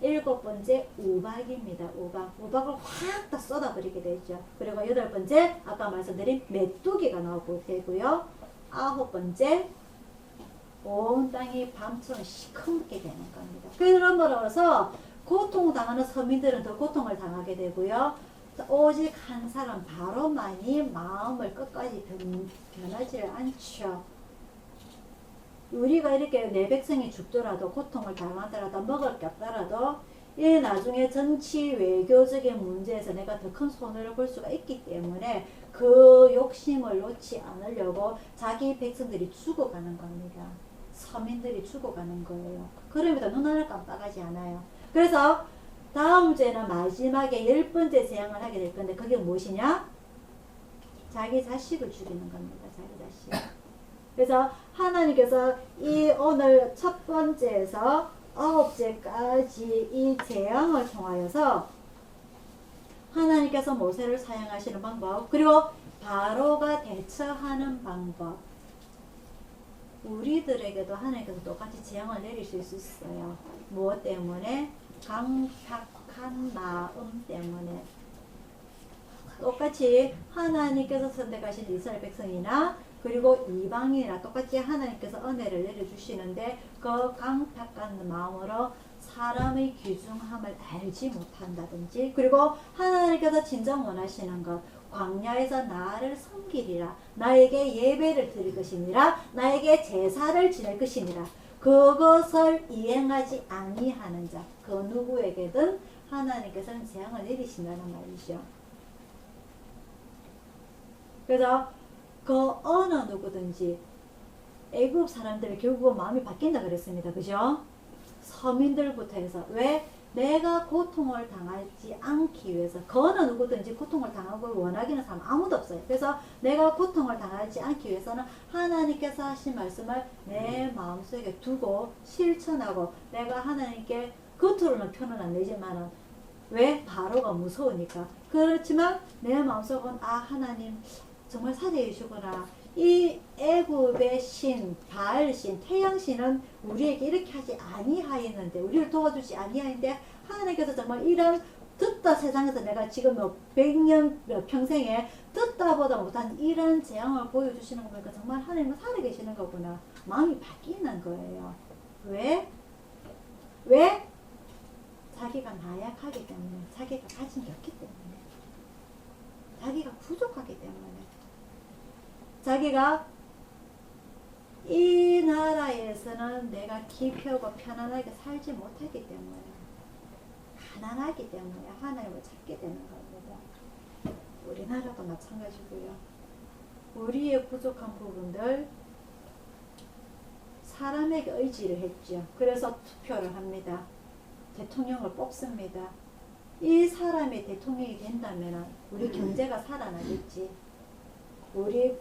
일곱 번째 우박입니다. 우박을 확 다 쏟아버리게 되죠. 그리고 여덟 번째 아까 말씀드린 메뚜기가 나오고 되고요. 아홉 번째 온 땅이 밤처럼 시커멓게 되는 겁니다. 그러므로서 고통당하는 서민들은 더 고통을 당하게 되고요. 오직 한 사람 바로만이 마음을 끝까지 변하지를 않죠. 우리가 이렇게 내 백성이 죽더라도 고통을 당하더라도 먹을 게 없더라도 이 나중에 정치 외교적인 문제에서 내가 더 큰 손해를 볼 수가 있기 때문에 그 욕심을 놓지 않으려고 자기 백성들이 죽어가는 겁니다. 서민들이 죽어가는 거예요. 그러면서 눈을 깜빡하지 않아요. 그래서 다음 주에는 마지막에 10번째 재앙을 하게 될 건데 그게 무엇이냐? 자기 자식을 죽이는 겁니다. 자기 자식. 그래서 하나님께서 이 오늘 첫 번째에서 9제까지 이 재앙을 통하여서 하나님께서 모세를 사용하시는 방법, 그리고 바로가 대처하는 방법, 우리들에게도 하나님께서 똑같이 재앙을 내리실 수 있어요. 무엇 때문에? 강팍한 마음 때문에. 똑같이 하나님께서 선택하신 이스라엘 백성이나 그리고 이방인이나 똑같이 하나님께서 은혜를 내려주시는데 그 강팍한 마음으로 사람의 귀중함을 알지 못한다든지, 그리고 하나님께서 진정 원하시는 것, 광야에서 나를 섬기리라, 나에게 예배를 드릴 것이니라, 나에게 제사를 지낼 것이니라, 그것을 이행하지 아니하는 자, 그 누구에게든 하나님께서는 재앙을 내리신다는 말이죠. 그래서 그 어느 누구든지 애굽 사람들이 결국은 마음이 바뀐다 그랬습니다. 그죠? 서민들부터 해서. 왜? 내가 고통을 당하지 않기 위해서. 그 어느 누구든지 고통을 당하고 원하기는 사람 아무도 없어요. 그래서 내가 고통을 당하지 않기 위해서는 하나님께서 하신 말씀을 내 마음속에 두고 실천하고, 내가 하나님께 겉으로는 표는 안 내지만은, 왜? 바로가 무서우니까. 그렇지만 내 마음속은 하나님 정말 살해 주시구나. 이 애굽의 신, 바알신, 태양신은 우리에게 이렇게 하지 아니하였는데, 우리를 도와주지 아니하였는데, 하나님께서 정말 이런 듣다 세상에서 내가 지금 몇 백년 몇 평생에 듣다 보다 못한 이런 재앙을 보여주시는 거 보니까 정말 하나님은 살아계시는 거구나. 마음이 바뀌는 거예요. 왜? 자기가 나약하기 때문에, 자기가 가진 게 없기 때문에, 자기가 부족하기 때문에, 자기가 이 나라에서는 내가 기쁘고 편안하게 살지 못하기 때문에, 가난하기 때문에 하나님을 찾게 되는 겁니다. 우리나라도 마찬가지고요. 우리의 부족한 부분들 사람에게 의지를 했죠. 그래서 투표를 합니다. 대통령을 뽑습니다. 이 사람이 대통령이 된다면 우리 경제가 살아나겠지. 우리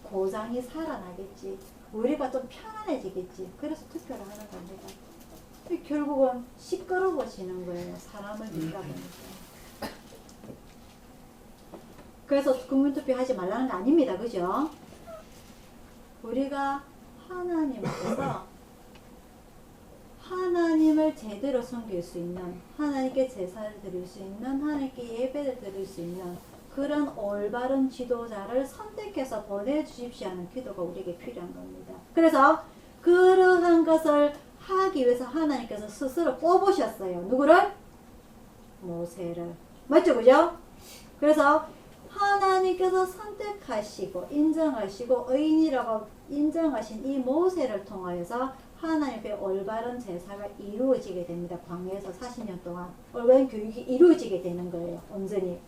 고장이 살아나겠지. 우리가 좀 편안해지겠지. 그래서 투표를 하는 겁니다. 결국은 시끄러워지는 거예요. 사람을 믿다 보니까. 그래서 국민투표 하지 말라는 거 아닙니다. 그죠? 우리가 하나님 앞에서 하나님을 제대로 섬길 수 있는, 하나님께 제사를 드릴 수 있는, 하나님께 예배를 드릴 수 있는 그런 올바른 지도자를 선택해서 보내주십시오 하는 기도가 우리에게 필요한 겁니다. 그래서 그러한 것을 하기 위해서 하나님께서 스스로 뽑으셨어요. 누구를? 모세를. 맞죠? 그죠? 그래서 하나님께서 선택하시고 인정하시고 의인이라고 인정하신 이 모세를 통하여서 하나님의 올바른 제사가 이루어지게 됩니다. 광야에서 40년 동안 올바른 교육이 이루어지게 되는 거예요. 온전히.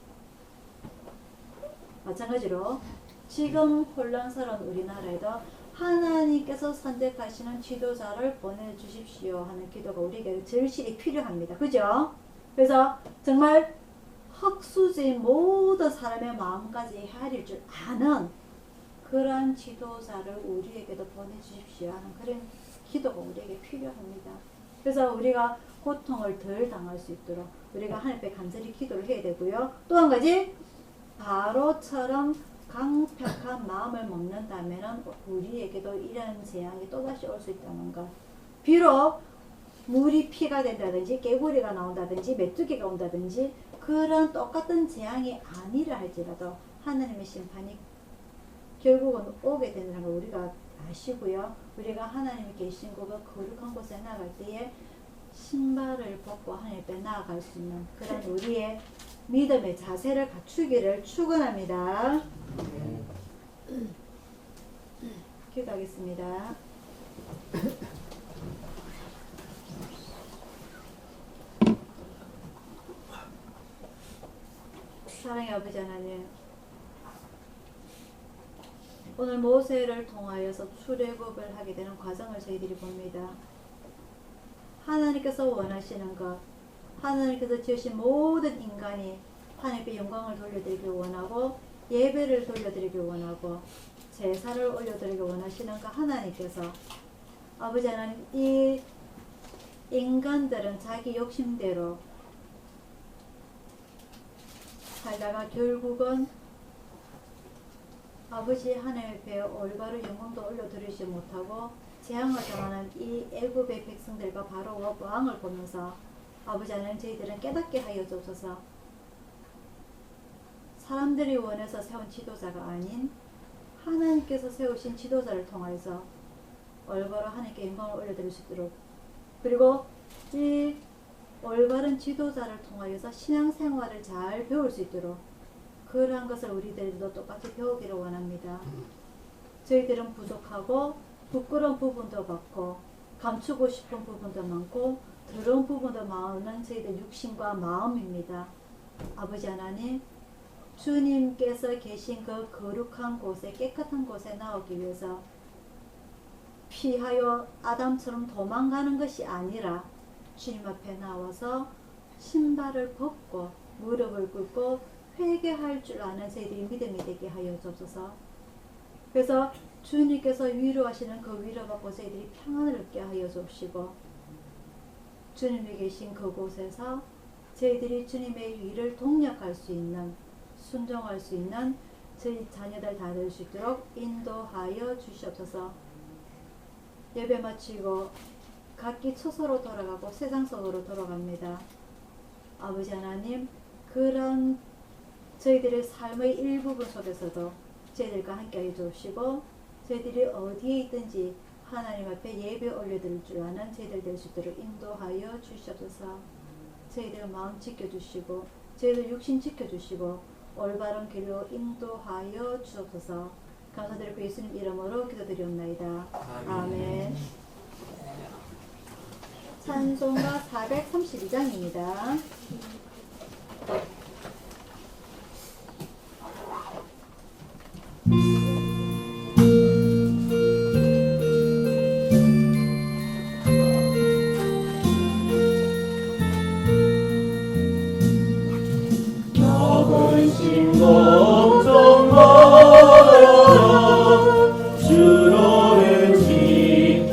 마찬가지로 지금 혼란스러운 우리나라에도 하나님께서 선택하시는 지도자를 보내주십시오 하는 기도가 우리에게 절실히 필요합니다. 그죠? 그래서 정말 흙수저인 모든 사람의 마음까지 헤아릴 줄 아는 그러한 지도자를 우리에게도 보내주십시오 하는 그런 기도가 우리에게 필요합니다. 그래서 우리가 고통을 덜 당할 수 있도록 우리가 하나님께 간절히 기도를 해야 되고요. 또 한 가지, 바로처럼 강팍한 마음을 먹는다면 우리에게도 이런 재앙이 또다시 올 수 있다는 것. 비록 물이 피가 된다든지 개구리가 나온다든지 메뚜기가 온다든지 그런 똑같은 재앙이 아니라 할지라도 하나님의 심판이 결국은 오게 된다는 걸 우리가 아시고요. 우리가 하나님이 계신 곳 거룩한 곳에 나갈 때에 신발을 벗고 하나님 앞에 나아갈 수 있는 그런 우리의 믿음의 자세를 갖추기를 축원합니다. 기도하겠습니다. 사랑의 아버지 하나님, 오늘 모세를 통하여서 출애굽을 하게 되는 과정을 저희들이 봅니다. 하나님께서 원하시는 것, 하나님께서 지으신 모든 인간이 하나님께 영광을 돌려드리길 원하고 예배를 돌려드리길 원하고 제사를 올려드리길 원하시는 것, 하나님께서 아버지 하나님, 이 인간들은 자기 욕심대로 살다가 결국은 아버지 하나님 앞에 올바른 영광도 올려드리지 못하고 재앙을 당하는 이 애굽의 백성들과 바로 왕을 보면서 아버지 하나님, 저희들은 깨닫게 하여 주옵소서. 사람들이 원해서 세운 지도자가 아닌 하나님께서 세우신 지도자를 통해서 올바로 하나님께 영광을 올려드릴 수 있도록, 그리고 이 올바른 지도자를 통하여서 신앙생활을 잘 배울 수 있도록 그러한 것을 우리들도 똑같이 배우기를 원합니다. 저희들은 부족하고 부끄러운 부분도 많고 감추고 싶은 부분도 많고 더러운 부분도 많은 저희들 육신과 마음입니다. 아버지 하나님, 주님께서 계신 그 거룩한 곳에, 깨끗한 곳에 나오기 위해서 피하여 아담처럼 도망가는 것이 아니라 주님 앞에 나와서 신발을 벗고 무릎을 꿇고 회개할 줄 아는 저희들이 믿음이 되게 하여 주옵소서. 그래서 주님께서 위로하시는 그 위로받고 저희들이 평안을 얻게 하여 주옵시고, 주님이 계신 그곳에서 저희들이 주님의 일을 동력할 수 있는, 순종할 수 있는 저희 자녀들 다 될 수 있도록 인도하여 주시옵소서. 예배 마치고 각기 처소로 돌아가고 세상 속으로 돌아갑니다. 아버지 하나님, 그런 저희들의 삶의 일부분 속에서도 저희들과 함께 해 주옵시고, 저희들이 어디에 있든지 하나님 앞에 예배 올려드릴 줄 아는 저희들 될 수 있도록 인도하여 주시옵소서. 저희들 마음 지켜주시고 저희들 육신 지켜주시고 올바른 길로 인도하여 주옵소서. 감사드리고 예수님 이름으로 기도드리옵나이다. 아멘. 찬송가 432장입니다. 걱정 말아라 주 너를 지키리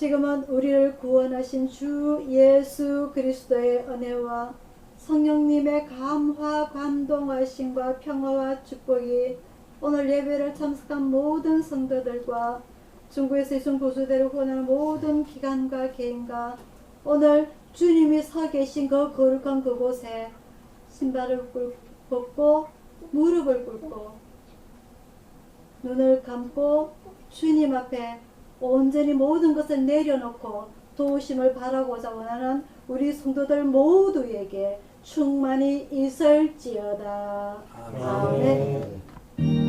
지금은 우리를 구원하신 주 예수 그리스도의 은혜와 성령님의 감화 감동하심과 평화와 축복이 오늘 예배를 참석한 모든 성도들과 중국에서 이순 보수대를 후원하는 모든 기관과 개인과 오늘 주님이 서 계신 그 거룩한 그곳에 신발을 벗고 무릎을 꿇고 눈을 감고 주님 앞에 온전히 모든 것을 내려놓고 도우심을 바라고자 원하는 우리 성도들 모두에게 충만히 있을지어다. 아멘.